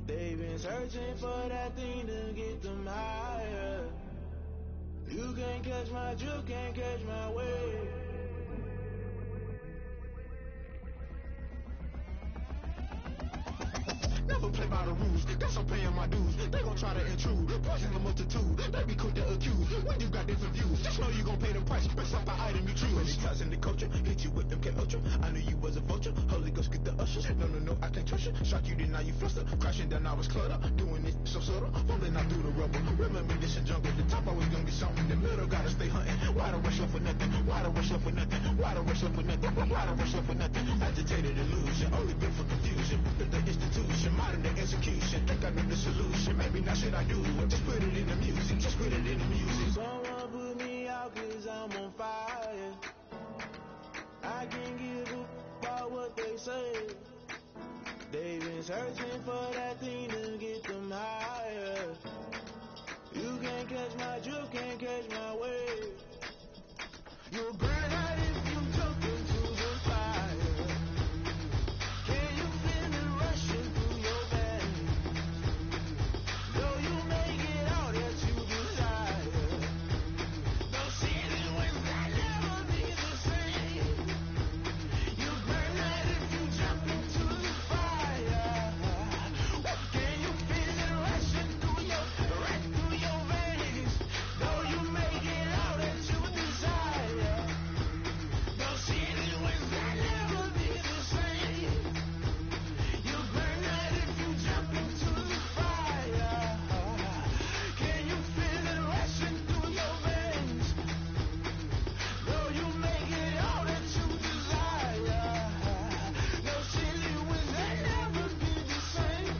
They've been searching for that thing to get them higher. You can't catch my drift, can't catch my wave. Never play by the rules, guess I'm paying my dues. They gon' try to intrude, poison the multitude. They be quick to accuse, when you got different views. Just know you gon' pay the price, based off the item you choose. Many ties in the culture, hit you with them K-Ultra. I knew you was a vulture, Holy Ghost get the ushers. No, I can't trust you. Shock you, then now you fluster. Crashing down, I was cluttered. Doing it so subtle, falling out through the rubble. Remember this is jungle, the top always gonna be something. The middle gotta stay hunting. Why the rush up for nothing? Why the rush up for nothing? Why the rush up for nothing? Why the rush up for nothing? Agitated illusion, only built for confusion. The institution, modern day execution. Think I know the solution. Maybe not shit I do. Just put it in the music. Just put it in the music. Someone put me out 'cause I'm on fire. I can't give a about what they say. They've been searching for that thing to get them higher. You can't catch my drift, can't catch my wave. You'll burn out if you jump into the fire. Can you feel it rushing through your veins? Though you make it all that you desire. Those seasons when I never be the same. You burn out if you jump into the fire. Can you feel it rushing through your veins? Though you make it all that you desire. Those seasons when I never be the same. You burn out if you jump into the fire. Can you feel it rushing through your veins? Though you make it all that you desire. Those silly winds they never be the same.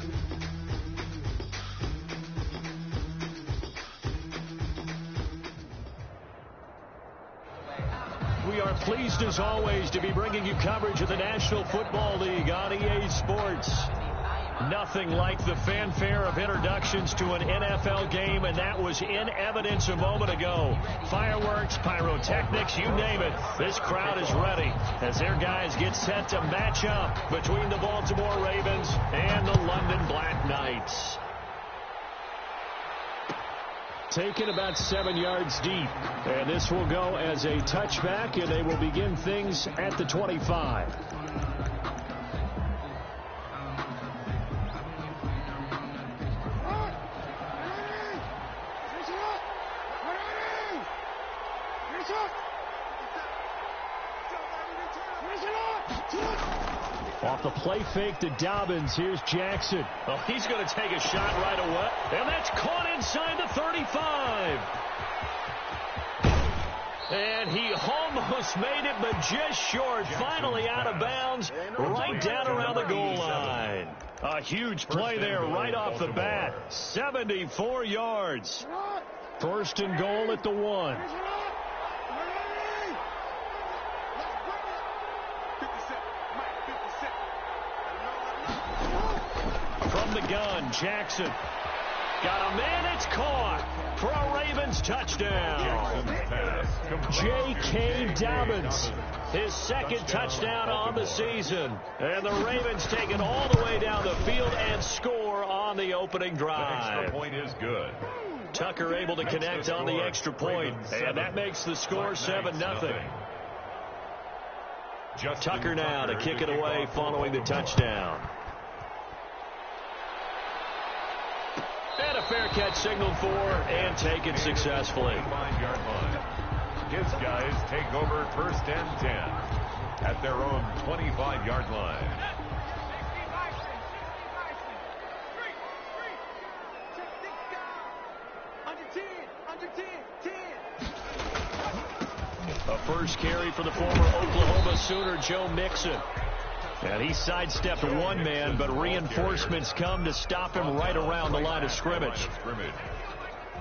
We are pleased as always to be bringing you coverage of the National Football League on EA Sports. Nothing like the fanfare of introductions to an NFL game, and that was in evidence a moment ago. Fireworks, pyrotechnics, you name it. This crowd is ready as their guys get set to match up between the Baltimore Ravens and the London Black Knights. Taken about 7 yards deep, and this will go as a touchback, and they will begin things at the 25. Off the play fake to Dobbins. Here's Jackson. Oh, he's going to take a shot right away. And that's caught inside the 35. And he almost made it, but just short. Finally out of bounds, right down around the goal line. A huge play there right off the bat. 74 yards. First and goal at the 1. From the gun, Jackson. Got a man, it's caught for a Ravens touchdown. J.K. Dobbins, his second touchdown on the season. And the Ravens take it all the way down the field and score on the opening drive. The extra point is good. Tucker able to connect on the extra point, and that makes the score 7-0. Tucker now to kick it away following the touchdown. And a fair catch signaled for and taken successfully. 5-yard line. His guys take over first and 10 at their own 25-yard line. A first carry for the former Oklahoma Sooner, Joe Mixon. And he sidestepped one man, but reinforcements come to stop him right around the line of scrimmage.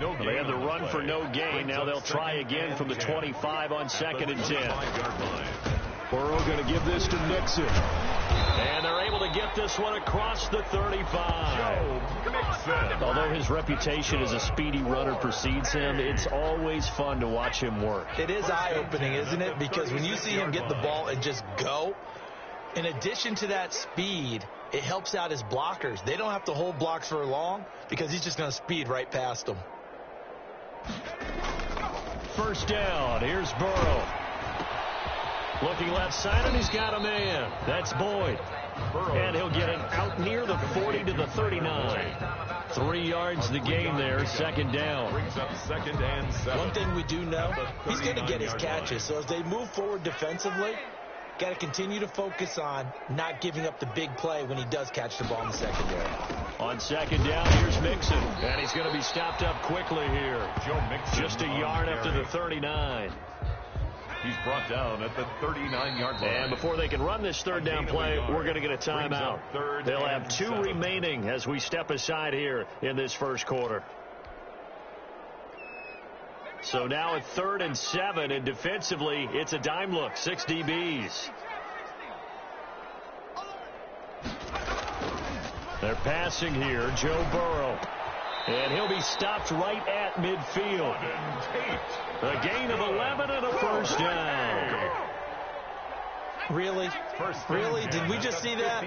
They had the run for no gain. Now they'll try again from the 25 on 2nd and 10. Burrow going to give this to Nixon. And they're able to get this one across the 35. Although his reputation as a speedy runner precedes him, it's always fun to watch him work. It is eye-opening, isn't it? Because when you see him get the ball and just go, in addition to that speed, it helps out his blockers. They don't have to hold blocks for long because he's just going to speed right past them. First down. Here's Burrow. Looking left side, and he's got a man. That's Boyd. And he'll get it out near the 40 to the 39. 3 yards the gain there, 2nd down. Brings up 2nd and 7. One thing we do know, he's going to get his catches. So as they move forward defensively, got to continue to focus on not giving up the big play when he does catch the ball in the secondary. On 2nd down, here's Mixon. And he's going to be stopped up quickly here. Joe Mixon just a yard up to the 39. He's brought down at the 39-yard line. And before they can run this 3rd down play, we're going to get a timeout. They'll have 2 remaining as we step aside here in this first quarter. So now at 3rd and 7, and defensively, it's a dime look. 6 DBs. They're passing here. Joe Burrow. And he'll be stopped right at midfield. A gain of 11 and a first down. Really? Really? Did we just see that?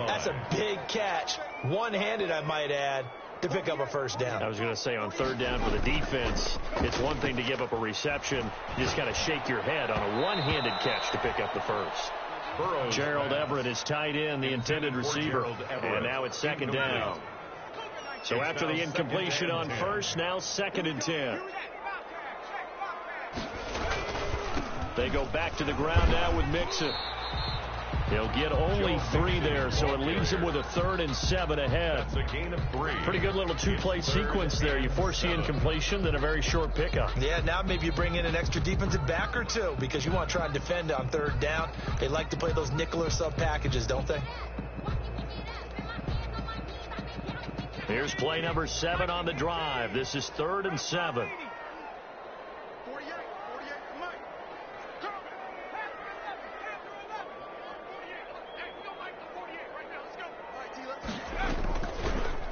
That's a big catch. One-handed, I might add, to pick up a first down. I was going to say on 3rd down for the defense, it's one thing to give up a reception. You just got to shake your head on a one-handed catch to pick up the first. Gerald Everett is tight end, the intended receiver. And now it's 2nd down. So after the incompletion on 1st, now 2nd and 10. They go back to the ground now with Mixon. He'll get only 3 there, so it leaves him with a 3rd and 7 ahead. That's a gain of 3. Pretty good little 2-play sequence there. You force the incompletion, then a very short pickup. Yeah, now maybe you bring in an extra defensive back or 2 because you want to try and defend on 3rd down. They like to play those nickel or sub packages, don't they? Here's play number 7 on the drive. This is 3rd and 7.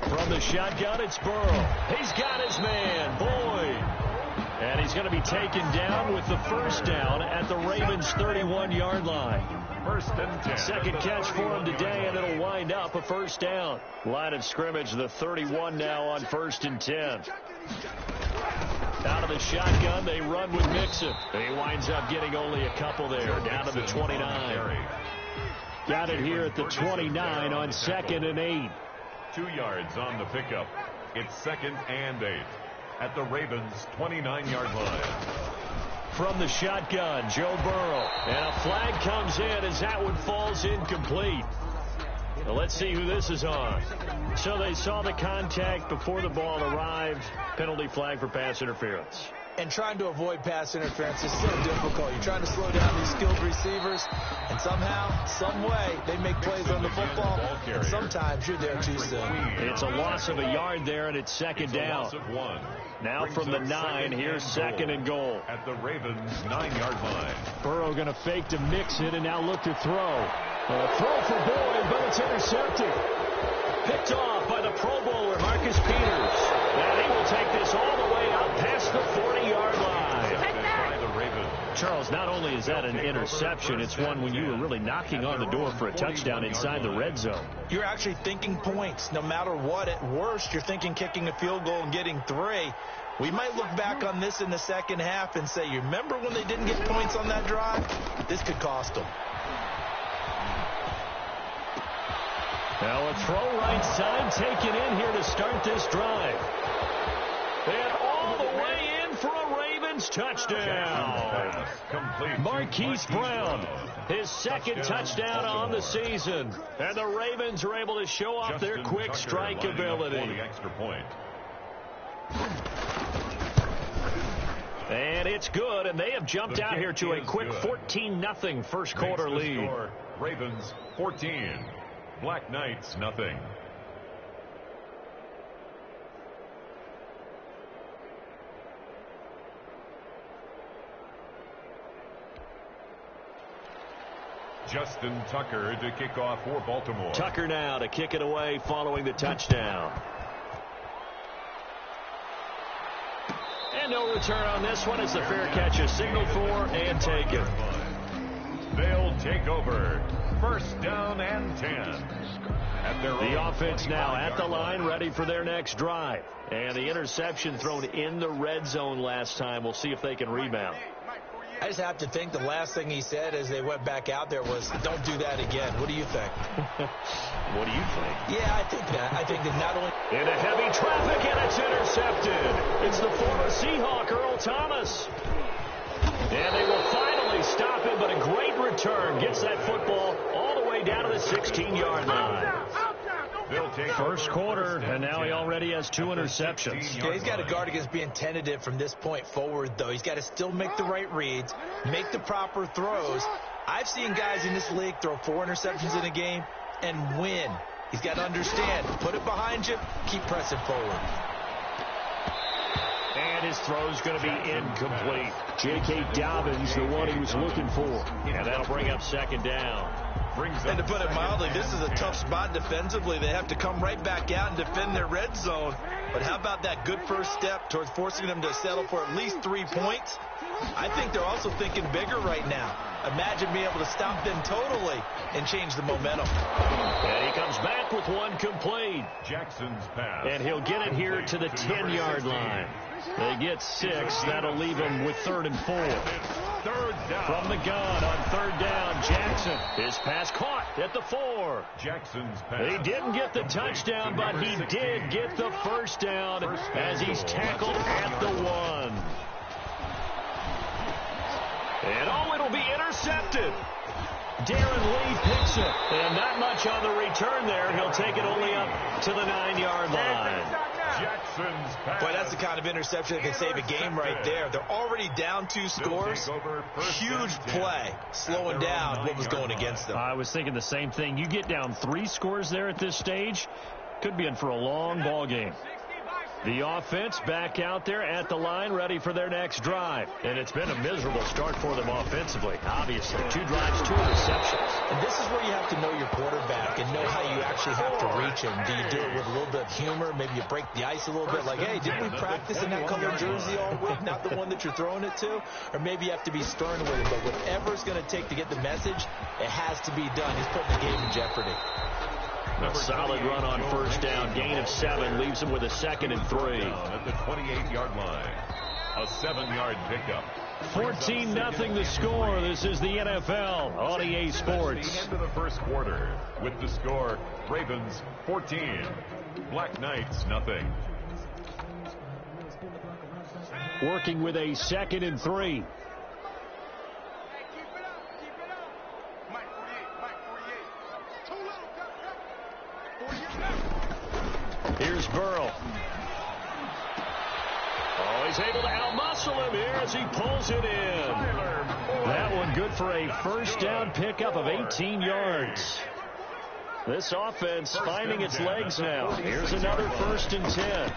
From the shotgun, it's Burrow. He's got his man, Boyd. And he's going to be taken down with the first down at the Ravens' 31-yard line. 1st and 10. Second catch for him today, and it'll wind up a first down. Line of scrimmage, the 31 now on 1st and 10. Out of the shotgun, they run with Mixon. He winds up getting only a couple there, down to the 29. Got it here at the 29 on 2nd and 8. 2 yards on the pickup. It's 2nd and 8 at the Ravens' 29-yard line. From the shotgun, Joe Burrow. And a flag comes in as that one falls incomplete. Well, let's see who this is on. So they saw the contact before the ball arrived. Penalty flag for pass interference. And trying to avoid pass interference is so difficult. You're trying to slow down these skilled receivers, and somehow, some way, they make plays on the football, and sometimes you're there too soon. It's a loss of a yard there, and it's 2nd down. Now from the 9, here's 2nd and goal. At the Ravens' 9-yard line. Burrow going to fake to Mixon, and now look to throw. Throw for Boyd, but it's intercepted. Picked off by the Pro Bowler, Marcus Peters. And he will take this all the way out past the 40-yard line. Charles, not only is that an interception, it's one when you were really knocking on the door for a touchdown inside the red zone. You're actually thinking points. No matter what, at worst, you're thinking kicking a field goal and getting 3. We might look back on this in the second half and say, you remember when they didn't get points on that drive? This could cost them. Now a throw right side taken in here to start this drive. And all the way in for a Ravens touchdown. Marquise Brown, his 2nd touchdown on the season. And the Ravens are able to show off their quick strike ability. And it's good, and they have jumped out here to a quick 14-0 first quarter lead. Score, Ravens 14, Black Knights nothing. Justin Tucker to kick off for Baltimore. Tucker now to kick it away following the touchdown. And no return on this one. It's the fair catch, a signal for and taken. They'll take over. First down and 10. The offense now at the line, ready for their next drive. And the interception thrown in the red zone last time. We'll see if they can rebound. I just have to think the last thing he said as they went back out there was, don't do that again. What do you think? What do you think? Yeah, I think that. I think that not only... Into heavy traffic, and it's intercepted. It's the former Seahawk, Earl Thomas. And they will finally stop him, but a great return. Gets that football all the way down to the 16-yard line. First quarter, and now he already has 2 interceptions. Yeah, he's got to guard against being tentative from this point forward, though. He's got to still make the right reads, make the proper throws. I've seen guys in this league throw 4 interceptions in a game and win. He's got to understand, put it behind you, keep pressing forward. And his throw's going to be incomplete. J.K. Dobbins, the one he was looking for. And that'll bring up second down. And to put it mildly, this is a tough spot defensively. They have to come right back out and defend their red zone. But how about that good first step towards forcing them to settle for at least 3 points? I think they're also thinking bigger right now. Imagine being able to stop them totally and change the momentum. And he comes back with one complete. Jackson's pass. And he'll get it here to the 10-yard line. They get 6. That'll leave him with 3rd and 4. Third down. From the gun on 3rd down, Jackson. His pass caught at the 4. Jackson's pass. He didn't get the touchdown, but he did get the first down as he's tackled at the 1. And oh, it'll be intercepted. Darren Lee picks it. And not much on the return there. He'll take it only up to the 9-yard line. Jackson's pass. Boy, that's the kind of interception that can save a game right there. They're already down 2 scores. Huge play, slowing down what was going against them. I was thinking the same thing. You get down 3 scores there at this stage, could be in for a long ball game. The offense back out there at the line, ready for their next drive. And it's been a miserable start for them offensively, obviously. 2 drives, 2 interceptions. And this is where you have to know your quarterback and know how you actually have to reach him. Do you do it with a little bit of humor? Maybe you break the ice a little bit, like, hey, didn't we practice in that color jersey all week, not the one that you're throwing it to? Or maybe you have to be stern with it. But whatever it's going to take to get the message, it has to be done. He's putting the game in jeopardy. A solid run on first down. Gain of 7 leaves him with a 2nd and 3. At the 28-yard line. A 7-yard pickup. 14-0 the score. This is the NFL on EA Sports. The end of the first quarter with the score Ravens 14, Black Knights nothing. Working with a 2nd and 3. Here's Burrow. Oh, he's able to outmuscle him here as he pulls it in. That one good for a first down pickup of 18 yards. This offense finding its legs now. Here's another 1st and 10.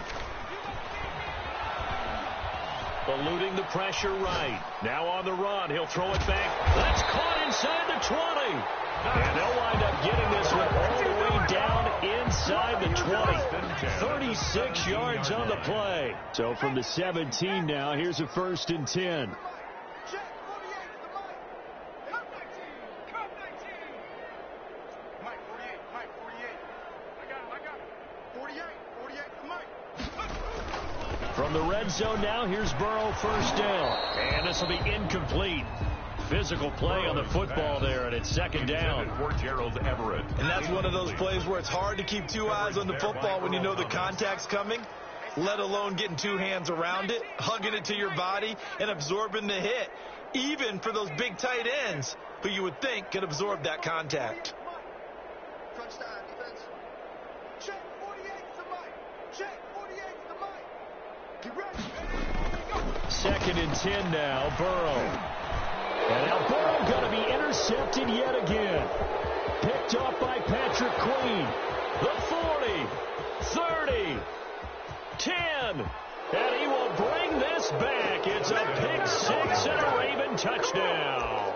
Eluding the pressure right. Now on the run. He'll throw it back. That's caught inside the 20. And they'll wind up getting this one all the way down inside the 20. 36 yards on the play. So from the 17 now, here's a 1st and 10. From the red zone now, here's Burrow, 1st down. And this will be incomplete. Physical play on the football there, and it's 2nd down. For Gerald Everett. And that's one of those plays where it's hard to keep 2 eyes on the football when you know the contact's coming, let alone getting 2 hands around it, hugging it to your body, and absorbing the hit, even for those big tight ends who you would think could absorb that contact. 2nd and 10 now. Burrow. And now Burrow going to be intercepted yet again. Picked off by Patrick Queen. The 40, 30, 10. And he will bring this back. It's a pick six and a Raven touchdown.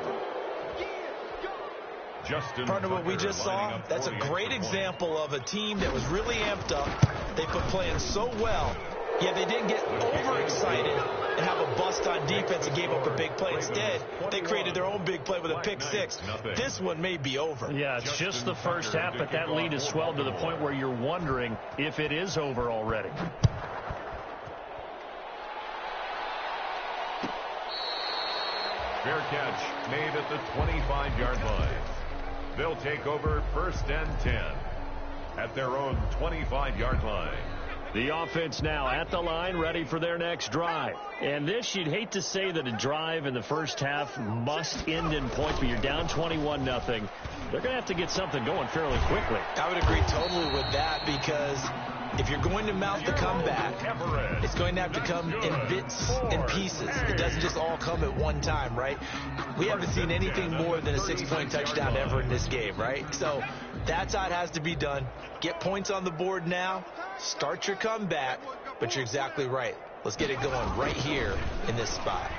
Partner, what we just saw, that's a great example of a team that was really amped up. They put playing so well, yet they didn't get overexcited and have a bust on defense and gave up a big play. Instead, they created their own big play with a pick six. This one may be over. Yeah, it's just the first half, but that lead has swelled to the point where you're wondering if it is over already. Fair catch made at the 25-yard line. They'll take over 1st and 10 at their own 25-yard line. The offense now at the line, ready for their next drive. And this, you'd hate to say that a drive in the first half must end in points, but you're down 21-0. They're going to have to get something going fairly quickly. I would agree totally with that, because if you're going to mount the comeback, it's going to have to come in bits and pieces. It doesn't just all come at one time, right? We haven't seen anything more than a 6-point touchdown ever in this game, right? So that's how it has to be done. Get points on the board now. Start your comeback. But you're exactly right. Let's get it going right here in this spot.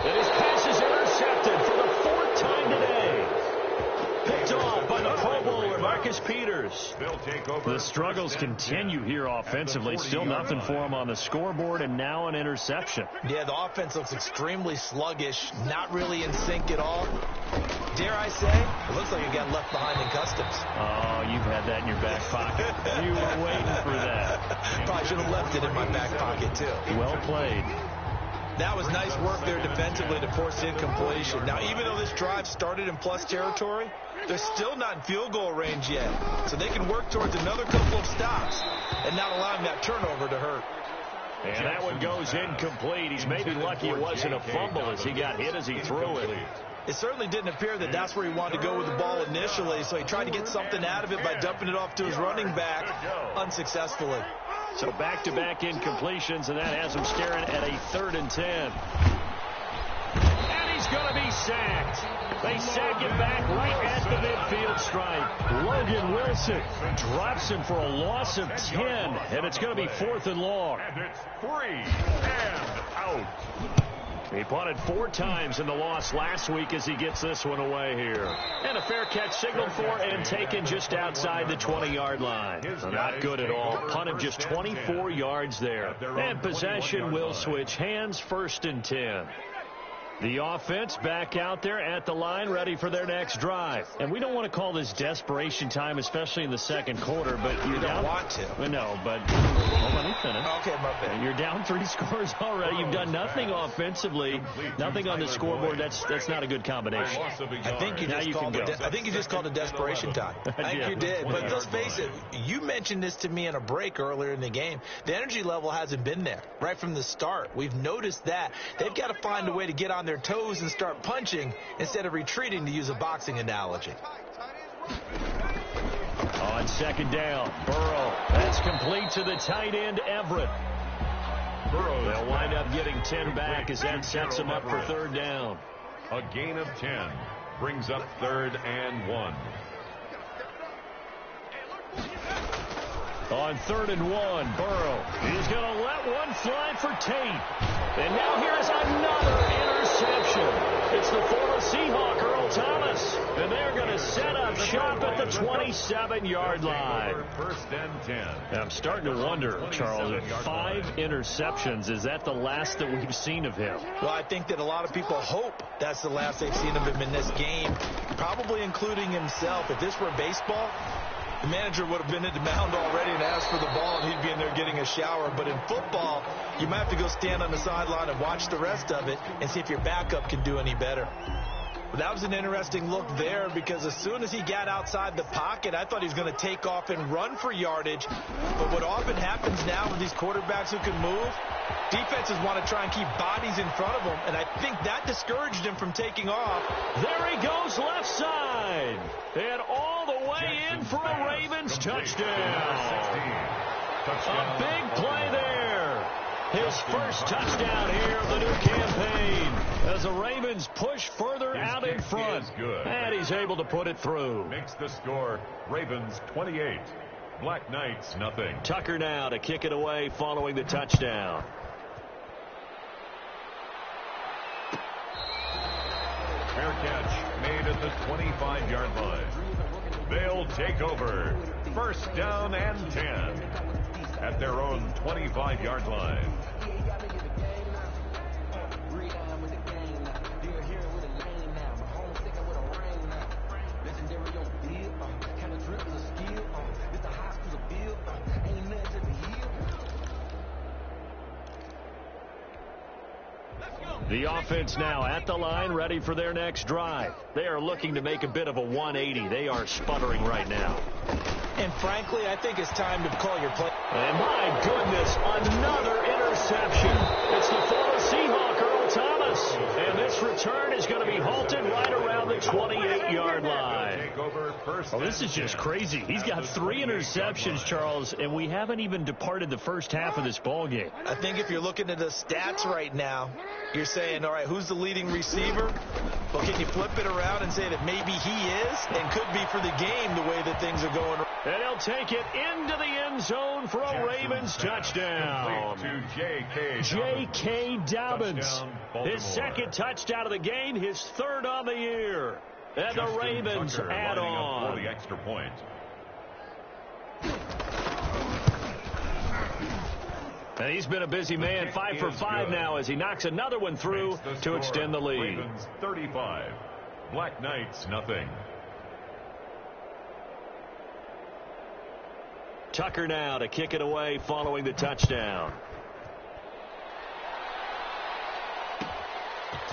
And his pass is intercepted for the 4th time today. Picked off by the Pro Bowler, Marcus Peters. The struggles continue here offensively. Still nothing for him on the scoreboard, and now an interception. Yeah, the offense looks extremely sluggish, not really in sync at all. Dare I say, it looks like it got left behind in customs. Oh, you've had that in your back pocket. You were waiting for that. Probably should have left it in my back pocket, too. Well played. That was nice work there defensively to force incompletion. Now, even though this drive started in plus territory, they're still not in field goal range yet. So they can work towards another couple of stops and not allowing that turnover to hurt. And that one goes incomplete. He's maybe lucky it wasn't a fumble as he got hit as he threw it. It certainly didn't appear that that's where he wanted to go with the ball initially, so he tried to get something out of it by dumping it off to his running back unsuccessfully. So back-to-back incompletions, and that has him staring at a 3rd and 10. And he's going to be sacked. They sack him back right at the midfield stripe. Logan Wilson drops him for a loss of 10, and it's going to be 4th and long. And it's 3 and out. He punted 4 times in the loss last week as he gets this one away here. And a fair catch signaled for and taken just outside the 20-yard line. Not good at all. Punted just 24 yards there. And possession will switch hands, 1st and 10. The offense back out there at the line, ready for their next drive. And we don't want to call this desperation time, especially in the second quarter, but you're down. Don't want to. No, but let me finish. Okay, my bad. You're down 3 scores already. You've done nothing offensively, nothing on the scoreboard. That's not a good combination. I think you just called it desperation time. I think you did. But let's face it, you mentioned this to me in a break earlier in the game. The energy level hasn't been there right from the start. We've noticed that. They've got to find a way to get on their toes and start punching instead of retreating, to use a boxing analogy. On 2nd down, Burrow. That's complete to the tight end, Everett. Burrow, they'll wind up getting 10 back as that sets them up for 3rd down. A gain of 10 brings up 3rd and 1. On 3rd and 1, Burrow. He's going to let one fly for Tate. And now here's another interception. It's the former Seahawk, Earl Thomas. And they're going to set up shop at the 27-yard line. 1st and 10. I'm starting to wonder, Charles, 5 interceptions. Is that the last that we've seen of him? Well, I think that a lot of people hope that's the last they've seen of him in this game, probably including himself. If this were baseball, the manager would have been at the mound already and asked for the ball, and he'd be in there getting a shower. But in football, you might have to go stand on the sideline and watch the rest of it and see if your backup can do any better. But that was an interesting look there, because as soon as he got outside the pocket, I thought he was going to take off and run for yardage. But what often happens now with these quarterbacks who can move, defenses want to try and keep bodies in front of them, and I think that discouraged him from taking off. There he goes left side. And all the way in for a Ravens touchdown. A big play there. His first touchdown here of the new campaign as the Ravens push further out in front. And he's able to put it through. Makes the score Ravens 28, Black Knights nothing. Tucker now to kick it away following the touchdown. Fair catch made at the 25-yard line. They'll take over. First down and 10 at their own 25-yard line. The offense now at the line, ready for their next drive. They are looking to make a bit of a 180. They are sputtering right now. And frankly, I think it's time to call your play. And my goodness, another interception. It's the former Seahawk, Earl Thomas. And this return is going to be halted right around the 28-yard line. Oh, this is just crazy. He's got 3 interceptions, Charles, and we haven't even departed the first half of this ball game. I think if you're looking at the stats right now, you're saying, all right, who's the leading receiver? Well, can you flip it around and say that maybe he is and could be for the game the way that things are going? And he'll take it into the end zone for a Ravens touchdown. To J.K. Dobbins. His second touchdown of the game, his third on the year. And the Ravens add on. For the extra point. And he's been a busy man, 5 for 5 now as he knocks another one through to extend the lead. Ravens 35, Black Knights nothing. Tucker now to kick it away following the touchdown.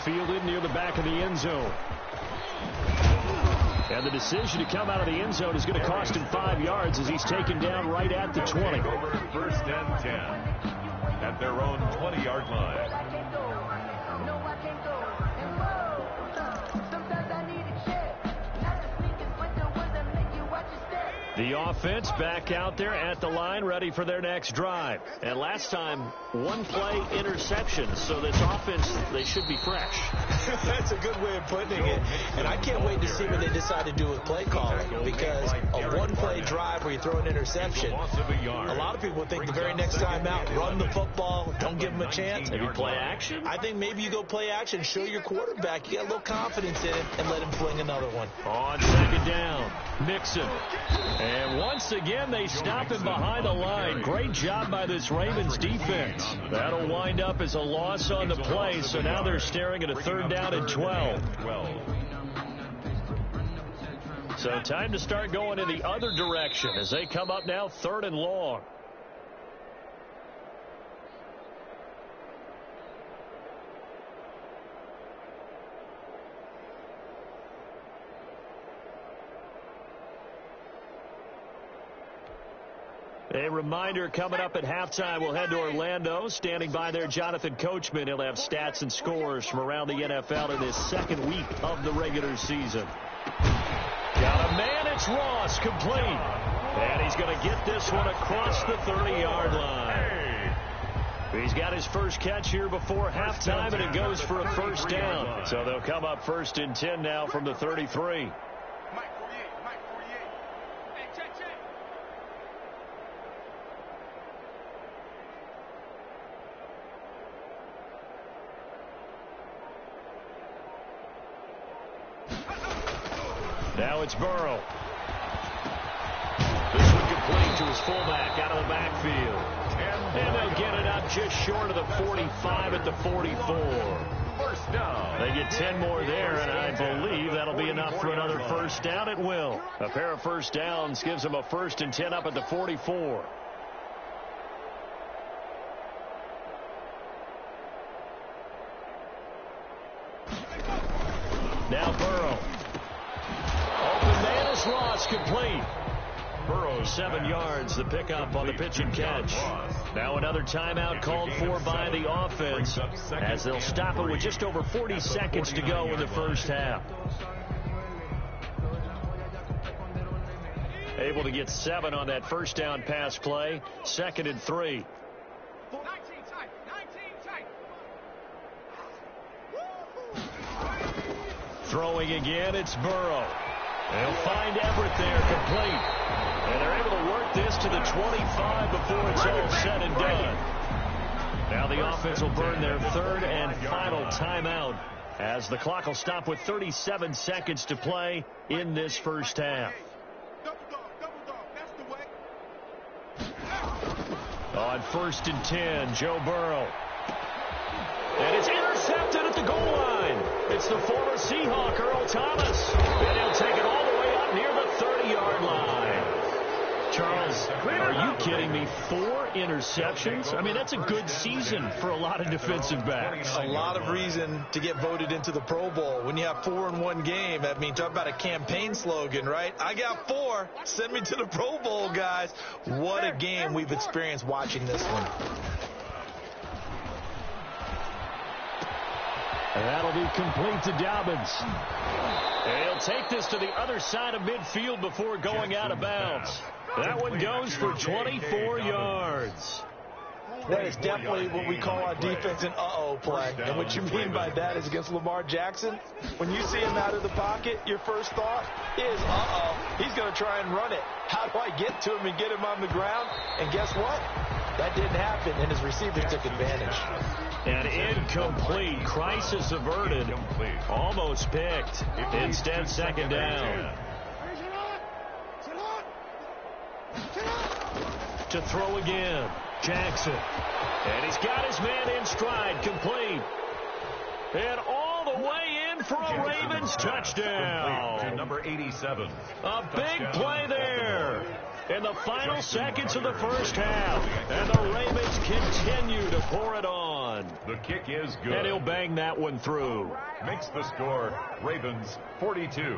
Fielded near the back of the end zone. And the decision to come out of the end zone is going to cost him 5 yards as he's taken down right at the 20. First and 10 at their own 20-yard line. The offense back out there at the line, ready for their next drive. And last time, 1-play interception. So this offense, they should be fresh. That's a good way of putting it. And I can't wait to see what they decide to do with play calling. Because a 1-play drive where you throw an interception, a lot of people think the very next time out, run the football, don't give them a chance. Maybe play action? I think maybe you go play action, show your quarterback you got a little confidence in him, and let him fling another one. On second down, Mixon. And once again, they stop him behind the line. Great job by this Ravens defense. That'll wind up as a loss on the play, so now they're staring at a third down and 12. So time to start going in the other direction as they come up now 3rd and long. A reminder, coming up at halftime, we'll head to Orlando. Standing by there, Jonathan Coachman. He'll have stats and scores from around the NFL in this second week of the regular season. Got a man, it's Ross, complete. And he's going to get this one across the 30-yard line. He's got his first catch here before halftime, and it goes for a first down. So they'll come up 1st and 10 now from the 33. Now it's Burrow. This one complete to his fullback out of the backfield. And they'll get it up just short of the 45 at the 44. First down. They get 10 more there, and I believe that'll be enough for another first down. It will. A pair of first downs gives them a 1st and 10 up at the 44. Now Burrow. Open man is Ross, complete. Burrow 7 yards, the pickup on the pitch and catch. Now another timeout called for by the offense as they'll stop it with just over 40 seconds to go in the first half. Able to get 7 on that first down pass play. 2nd and 3. 19 tight. Throwing again, it's Burrow. They'll find Everett there, complete. And they're able to work this to the 25 before it's all said and done. Now the offense will burn their third and final timeout as the clock will stop with 37 seconds to play in this first half. On 1st and 10, Joe Burrow. And it's intercepted at the goal line. It's the former Seahawk, Earl Thomas. And he'll take it all the way up near the 30-yard line. Charles, are you kidding me? 4 interceptions? I mean, that's a good season for a lot of defensive backs. A lot of reason to get voted into the Pro Bowl. When you have 4 in one game, I mean, talk about a campaign slogan, right? I got 4. Send me to the Pro Bowl, guys. What a game we've experienced watching this one. And that'll be complete to Dobbins. And he'll take this to the other side of midfield before going out of bounds. That one goes for 24 yards. That is definitely what we call our defense an uh-oh play. And what you mean by that is against Lamar Jackson, when you see him out of the pocket, your first thought is, uh-oh, he's going to try and run it. How do I get to him and get him on the ground? And guess what? That didn't happen, and his receivers took advantage. And incomplete. Crisis averted. Almost picked. Instead, second down. To throw again. Jackson. And he's got his man in stride. Complete. And all the way in for a Ravens touchdown. To number 87. A big play there in the final seconds of the first half. And the Ravens continue to pour it on. The kick is good. And he'll bang that one through. Makes the score Ravens 42.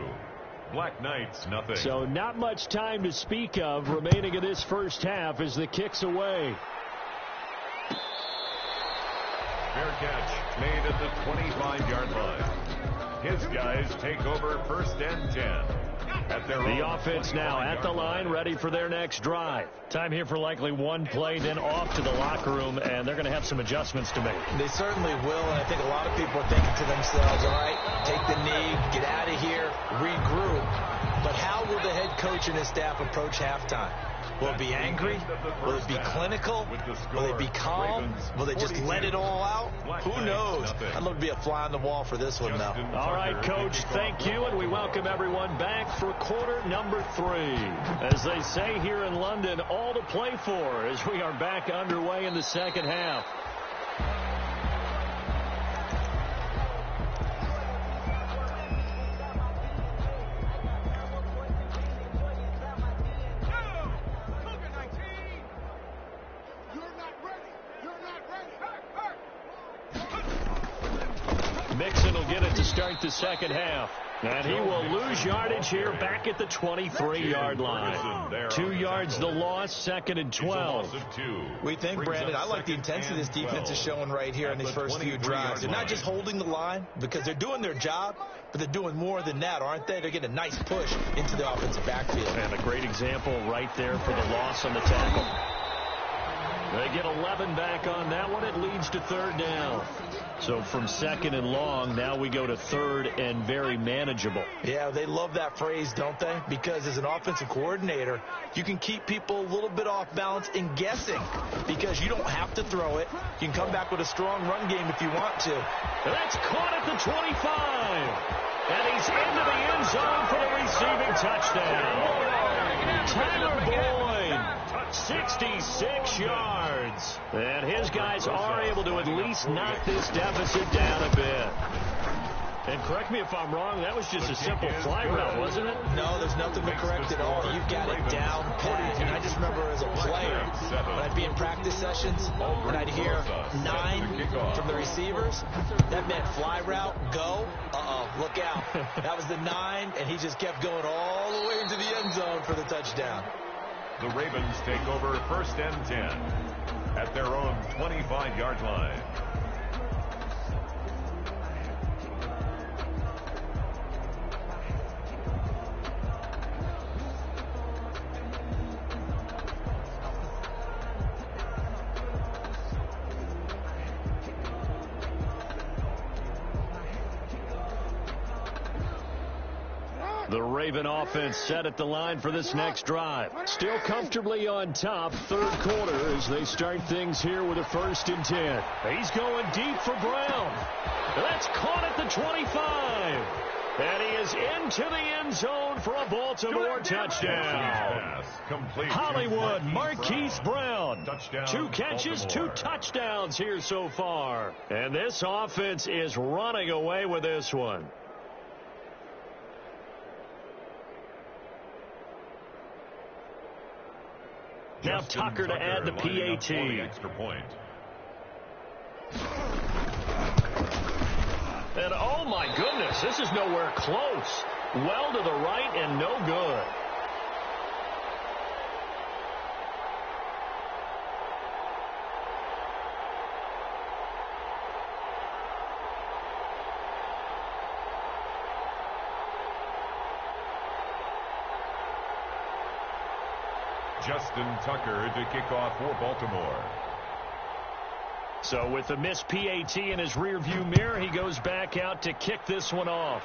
Black Knights nothing. So not much time to speak of remaining in this first half as the kick's away. Fair catch made at the 25-yard line. His guys take over 1st and 10. The offense now at the line, ready for their next drive. Time here for likely one play, then off to the locker room, and they're going to have some adjustments to make. They certainly will, and I think a lot of people are thinking to themselves, all right, take the knee, get out of here, regroup. But how will the head coach and his staff approach halftime? Will it be angry? Will it be clinical? Will it be calm? Will they just let it all out? Who knows? I'd love to be a fly on the wall for this one, though. All right, Coach, thank you, and we welcome everyone back for quarter number 3. As they say here in London, all to play for as we are back underway in the second half. Mixon will get it to start the second half. And he will lose yardage here back at the 23-yard line. 2 yards the loss, 2nd and 12. We think, Brandon, I like the intensity this defense is showing right here in these first few drives. They're not just holding the line because they're doing their job, but they're doing more than that, aren't they? They're getting a nice push into the offensive backfield. And a great example right there for the loss on the tackle. They get 11 back on that one. It leads to 3rd down. So from 2nd and long, now we go to 3rd and very manageable. Yeah, they love that phrase, don't they? Because as an offensive coordinator, you can keep people a little bit off balance and guessing because you don't have to throw it. You can come back with a strong run game if you want to. And that's caught at the 25. And he's into the end zone for the receiving touchdown. Tyler Boyd, 66 yards. And his guys are able to at least knock this deficit down a bit. And correct me if I'm wrong, that was just a simple fly route, wasn't it? No, there's nothing to correct at all. You've got it down pat. And I just remember as a player, when I'd be in practice sessions, and I'd hear 9 from the receivers, that meant fly route, go, look out. That was the 9, and he just kept going all the way into the end zone for the touchdown. The Ravens take over 1st and 10 at their own 25-yard line. The Raven offense set at the line for this next drive. Still comfortably on top, third quarter, as they start things here with a 1st and 10. He's going deep for Brown. That's caught at the 25. And he is into the end zone for a Baltimore touchdown. Hollywood Marquise Brown. 2 catches, 2 touchdowns here so far. And this offense is running away with this one. Now Tucker to add the PAT. Extra point. And oh my goodness, this is nowhere close. Well to the right and no good. Justin Tucker to kick off for Baltimore. So with the missed PAT in his rearview mirror, he goes back out to kick this one off.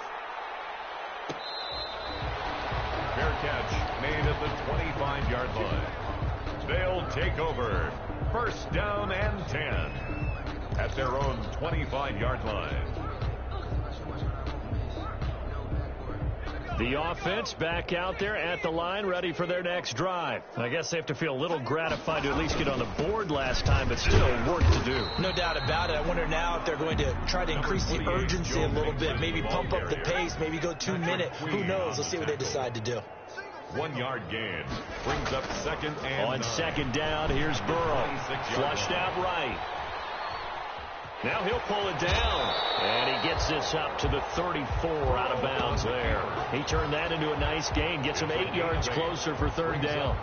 Fair catch made at the 25-yard line. They'll take over. 1st down and 10 at their own 25-yard line. The offense back out there at the line, ready for their next drive. I guess they have to feel a little gratified to at least get on the board last time, but still work to do. No doubt about it. I wonder now if they're going to try to increase the urgency a little bit, maybe pump up the pace, maybe go 2 minute. Who knows? Let's see what they decide to do. 1-yard gain brings up 2nd and 9. On 2nd down, here's Burrow. Flushed out right. Now he'll pull it down, and he gets this up to the 34 out of bounds there. He turned that into a nice gain, gets him 8 yards closer for 3rd down.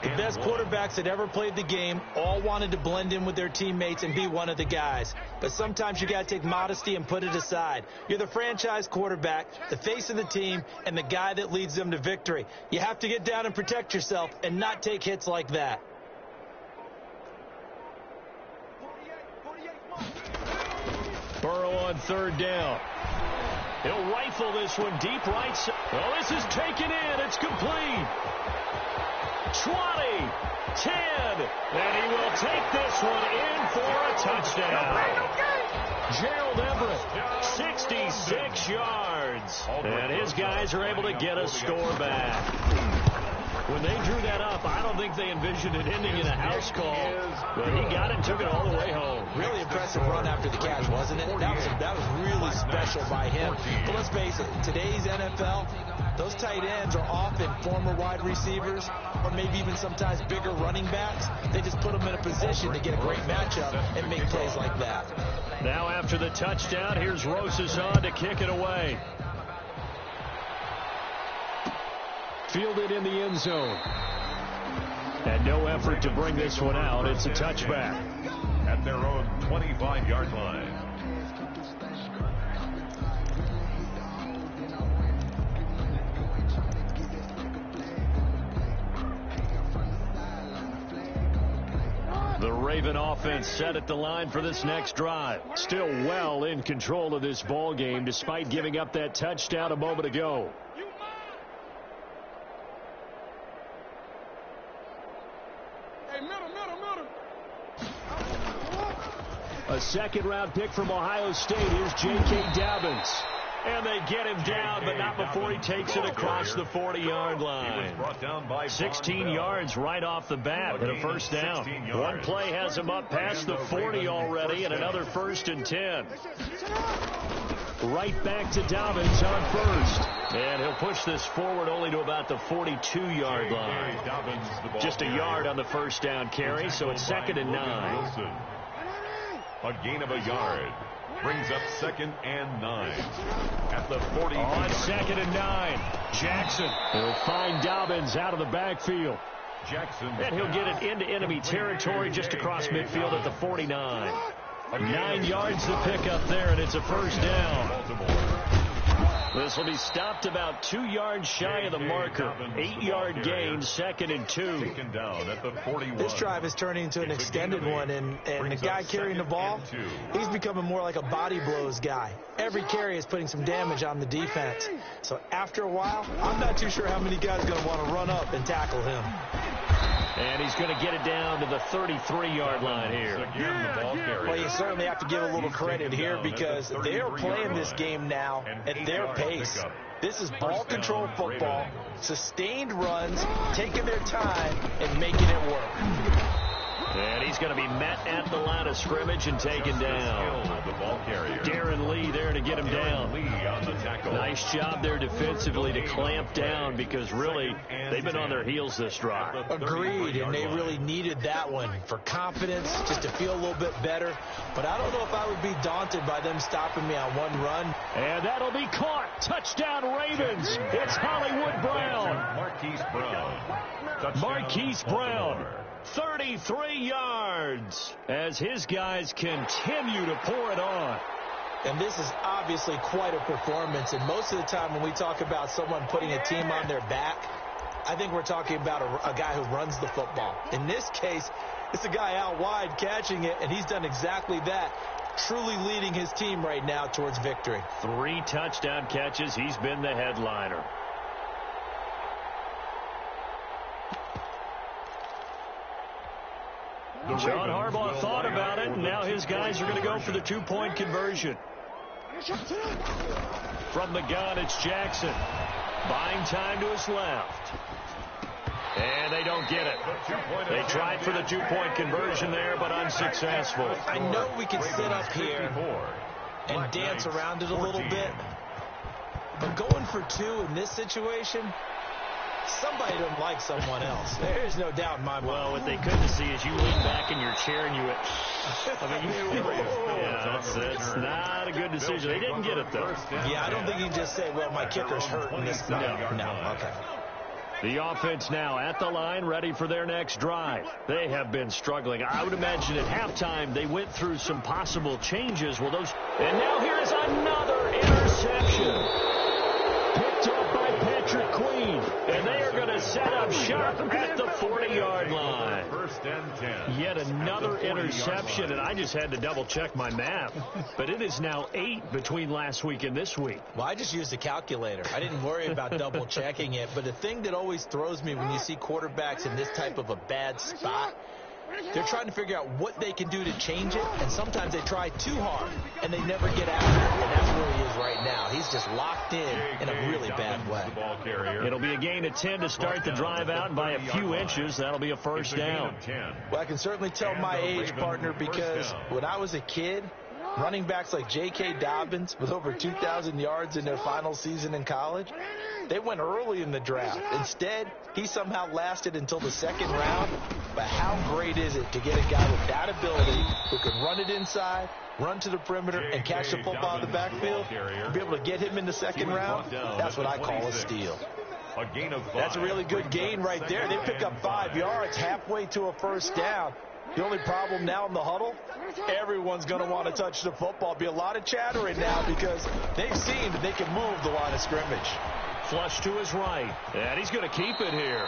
The best quarterbacks that ever played the game all wanted to blend in with their teammates and be one of the guys. But sometimes you got to take modesty and put it aside. You're the franchise quarterback, the face of the team, and the guy that leads them to victory. You have to get down and protect yourself and not take hits like that. Burrow on 3rd down. He'll rifle this one deep right side. Oh, this is taken in. It's complete. 20, 10, and he will take this one in for a touchdown. Gerald Everett, 66 yards. And his guys are able to get a score back. When they drew that up, I don't think they envisioned it ending in a house call. But he got it and took it all the way home. Really impressive run after the catch, wasn't it? That was really special by him. But let's face it, today's NFL, those tight ends are often former wide receivers or maybe even sometimes bigger running backs. They just put them in a position to get a great matchup and make plays like that. Now after the touchdown, here's Rosas on to kick it away. Fielded in the end zone. And no effort to bring this one out. It's a touchback. At their own 25-yard line. The Raven offense set at the line for this next drive. Still well in control of this ball game despite giving up that touchdown a moment ago. A 2nd-round pick from Ohio State. Here's J.K. Dobbins. And they get him down, but not before he takes it across the 40-yard line. 16 yards right off the bat and a 1st down. One play has him up past the 40 already, and another 1st and 10. Right back to Dobbins on 1st. And he'll push this forward only to about the 42-yard line. Just a yard on the 1st down carry, so it's 2nd and 9. A gain of a yard brings up 2nd and 9 at the 40. On 2nd and 9, Jackson will find Dobbins out of the backfield. Jackson, and he'll get it into enemy territory just across midfield at the 49. 9 yards to pick up there, and it's a 1st down. This will be stopped about 2 yards shy of the marker. 8-yard gain, 2nd and 2. Taken down at the 41. This drive is turning into an extended one, and the guy carrying the ball, he's becoming more like a body blows guy. Every carry is putting some damage on the defense. So after a while, I'm not too sure how many guys are going to want to run up and tackle him. And he's going to get it down to the 33-yard line here. Well, you certainly have to give a little credit here because they are playing this game now at their pace. This is ball control football, sustained runs, taking their time, and making it work. And he's going to be met at the line of scrimmage and taken down. Darren Lee there to get him down. Nice job there defensively to clamp down because really they've been on their heels this drive. Agreed, and they really needed that one for confidence, just to feel a little bit better. But I don't know if I would be daunted by them stopping me on one run. And that'll be caught. Touchdown Ravens. It's Hollywood Brown. Marquise Brown. 33 yards as his guys continue to pour it on. And this is obviously quite a performance. And most of the time when we talk about someone putting a team on their back, I think we're talking about a guy who runs the football. In this case, it's a guy out wide catching it, and he's done exactly that, truly leading his team right now towards victory. 3 touchdown catches. He's been the headliner. John Harbaugh thought about it, and now his guys are going to go for the 2-point conversion. From the gun, it's Jackson. Buying time to his left. And they don't get it. They tried for the 2-point conversion there, but unsuccessful. I know we can sit up here and dance around it a little bit, but going for 2 in this situation, somebody doesn't like someone else. There's no doubt in my mind. Well, what they couldn't see is you lean back in your chair and you went, that's not a good decision. They didn't get it, though. Yeah, I don't think you can just say, well, my kicker's hurting this. No, okay. The offense now at the line, ready for their next drive. They have been struggling. I would imagine at halftime they went through some possible changes. And now here is another interception. Picked up by Patrick Queen. And they are going to set up shop at the 40-yard line. First and 10. Yet another interception, and I just had to double-check my math. But it is now 8 between last week and this week. Well, I just used a calculator. I didn't worry about double-checking it. But the thing that always throws me when you see quarterbacks in this type of a bad spot, they're trying to figure out what they can do to change it, and sometimes they try too hard, and they never get after it, and that's where he is right now. He's just locked in a really bad way. It'll be a gain of 10 to start the drive out by a few inches. That'll be a first down. Well, I can certainly tell my age, partner, because when I was a kid, running backs like J.K. Dobbins with over 2,000 yards in their final season in college, they went early in the draft. Instead, he somehow lasted until the 2nd round. But how great is it to get a guy with that ability who can run it inside, run to the perimeter, and catch the football in the backfield, and be able to get him in the 2nd round? That's what I call a steal. That's a really good gain right there. They pick up 5 yards halfway to a first down. The only problem now in the huddle, everyone's going to want to touch the football. Be a lot of chattering now because they've seen that they can move the line of scrimmage. Flush to his right, and he's going to keep it here.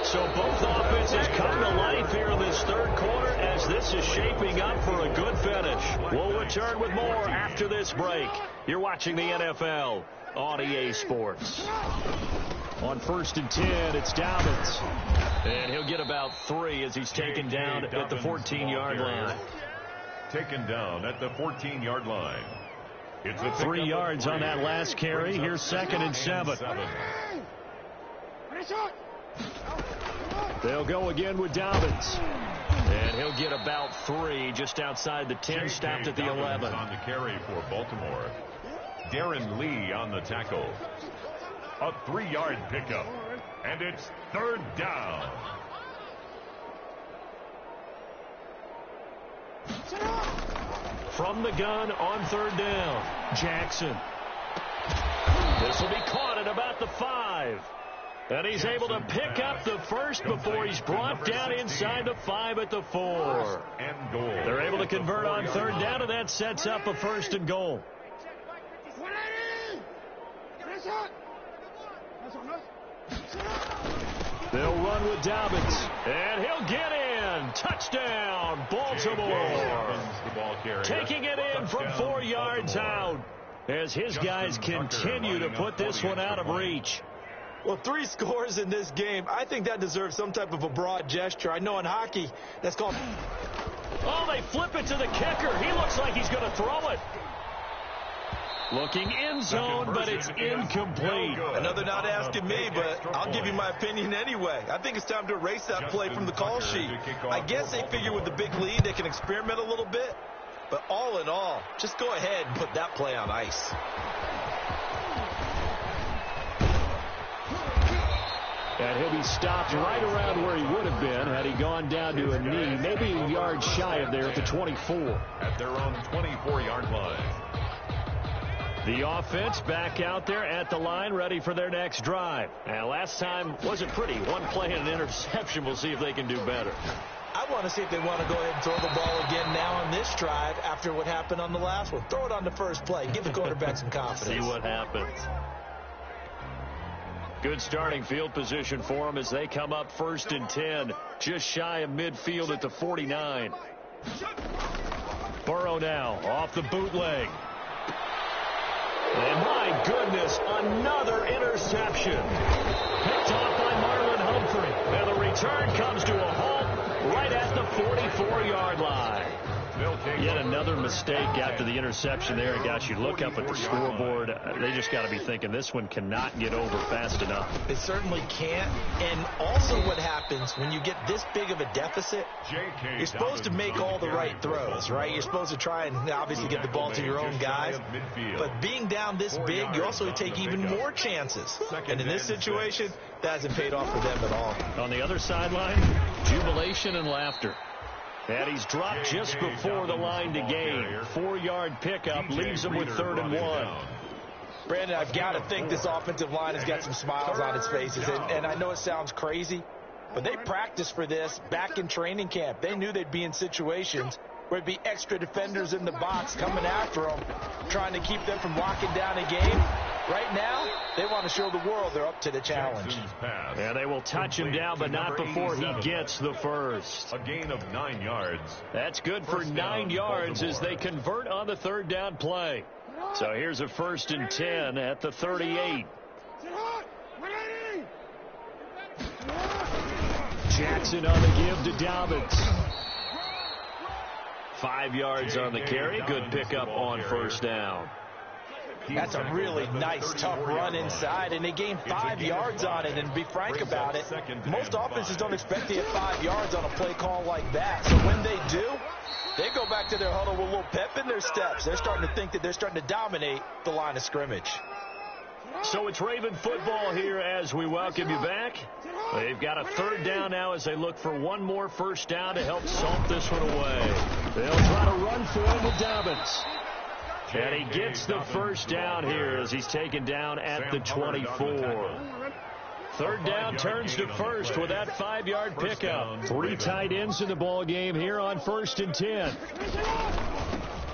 So both offenses come to life here in this 3rd quarter as this is shaping up for a good finish. We'll return with more after this break. You're watching the NFL on EA Sports. On 1st and 10, it's Dobbins. And he'll get about 3 as he's taken down at the 14-yard line. Taken down at the 14-yard line. It's a 3 yards on that last carry. Here's 2nd and 7. They'll go again with Dobbins. And he'll get about 3 just outside the 10, stopped at the 11. On the carry for Baltimore. Darren Lee on the tackle. A 3-yard pickup. And it's 3rd down. From the gun on 3rd down, Jackson. This will be caught at about the 5. And he's able to pick up the first before he's brought down inside the 5 at the 4. They're able to convert on 3rd down, and that sets up a 1st and goal. They'll run with Dobbins, and he'll get in. Touchdown, Baltimore. Taking it in from 4 yards out as his guys continue to put this one out of reach. Well, 3 scores in this game. I think that deserves some type of a broad gesture. I know in hockey, that's called... Oh, they flip it to the kicker. He looks like he's going to throw it. Looking end zone, but it's incomplete. I know they're not asking me, but I'll give you my opinion anyway. I think it's time to erase that play from the call sheet. I guess they figure with the big lead, they can experiment a little bit. But all in all, just go ahead and put that play on ice. And he'll be stopped right around where he would have been had he gone down to a knee, maybe a yard shy of there at the 24. At their own 24-yard line. The offense back out there at the line, ready for their next drive. And last time wasn't pretty. One play and an interception. We'll see if they can do better. I want to see if they want to go ahead and throw the ball again now on this drive after what happened on the last one. Throw it on the first play. Give the quarterback some confidence. See what happens. Good starting field position for them as they come up 1st and 10, just shy of midfield at the 49. Burrow now off the bootleg. And my goodness, another interception. Picked off by Marlon Humphrey. And the return comes to a halt right at the 44-yard line. Yet another mistake after the interception there. And gosh, you look up at the scoreboard, they just got to be thinking this one cannot get over fast enough. It certainly can't. And also what happens when you get this big of a deficit, you're supposed to make all the right throws, right? You're supposed to try and obviously get the ball to your own guys. But being down this big, you also take even more chances. And in this situation, that hasn't paid off for them at all. On the other sideline, jubilation and laughter. And he's dropped just before the line to gain. 4-yard pickup leaves him with 3rd and 1. Brandon, I've got to think this offensive line has got some smiles on its faces. And I know it sounds crazy, but they practiced for this back in training camp. They knew they'd be in situations where it'd be extra defenders in the box coming after them, trying to keep them from locking down a game. Right now, they want to show the world they're up to the challenge. And they will touch him down, but not before he gets the first. A gain of 9 yards. That's good for 9 yards as they convert on the 3rd down play. So here's a 1st and 10 at the 38. Jackson on the give to Dobbins. 5 yards on the carry. Good pickup on 1st down. That's a really nice, tough run inside, and they gained 5 yards on it. And to be frank about it, most offenses don't expect to get 5 yards on a play call like that. So when they do, they go back to their huddle with a little pep in their steps. They're starting to think that they're starting to dominate the line of scrimmage. So it's Raven football here as we welcome you back. They've got a 3rd down now as they look for one more 1st down to help salt this one away. They'll try to run for him with Dobbins. And he gets the 1st down here as he's taken down at the 24. 3rd down turns to 1st with that 5-yard pickup. 3 tight ends in the ball game here on 1st and 10.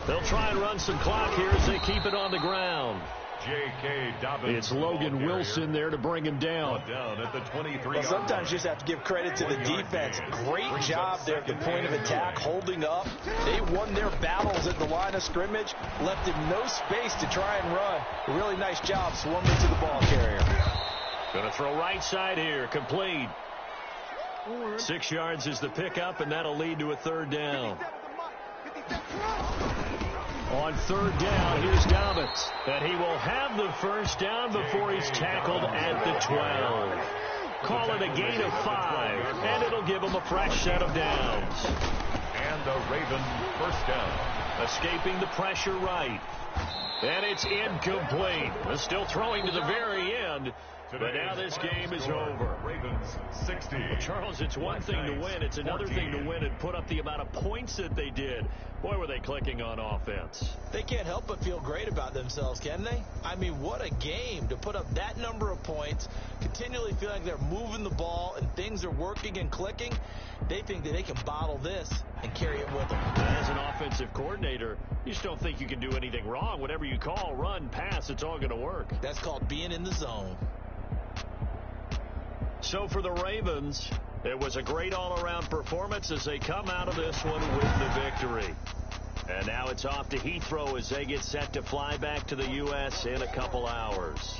They'll try and run some clock here as they keep it on the ground. J.K. Dobbins. It's Logan Wilson there to bring him down. Down at the 23. Well, sometimes you just have to give credit to the defense. Great job there at the point of attack, holding up. They won their battles at the line of scrimmage, left him no space to try and run. A really nice job swarming to the ball carrier. Going to throw right side here, complete. 6 yards is the pickup, and that'll lead to a 3rd down. On 3rd down, here's Dobbins. And he will have the 1st down before he's tackled at the 12. Call it a gain of 5, and it'll give him a fresh set of downs. And the Raven 1st down. Escaping the pressure right. And it's incomplete. Still throwing to the very end. But now this game is over. Ravens 60. Charles, it's one thing to win. It's another thing to win and put up the amount of points that they did. Boy, were they clicking on offense. They can't help but feel great about themselves, can they? I mean, what a game to put up that number of points, continually feel like they're moving the ball and things are working and clicking. They think that they can bottle this and carry it with them. As an offensive coordinator, you just don't think you can do anything wrong. Whatever you call, run, pass, it's all going to work. That's called being in the zone. So for the Ravens, it was a great all-around performance as they come out of this one with the victory. And now it's off to Heathrow as they get set to fly back to the U.S. in a couple hours.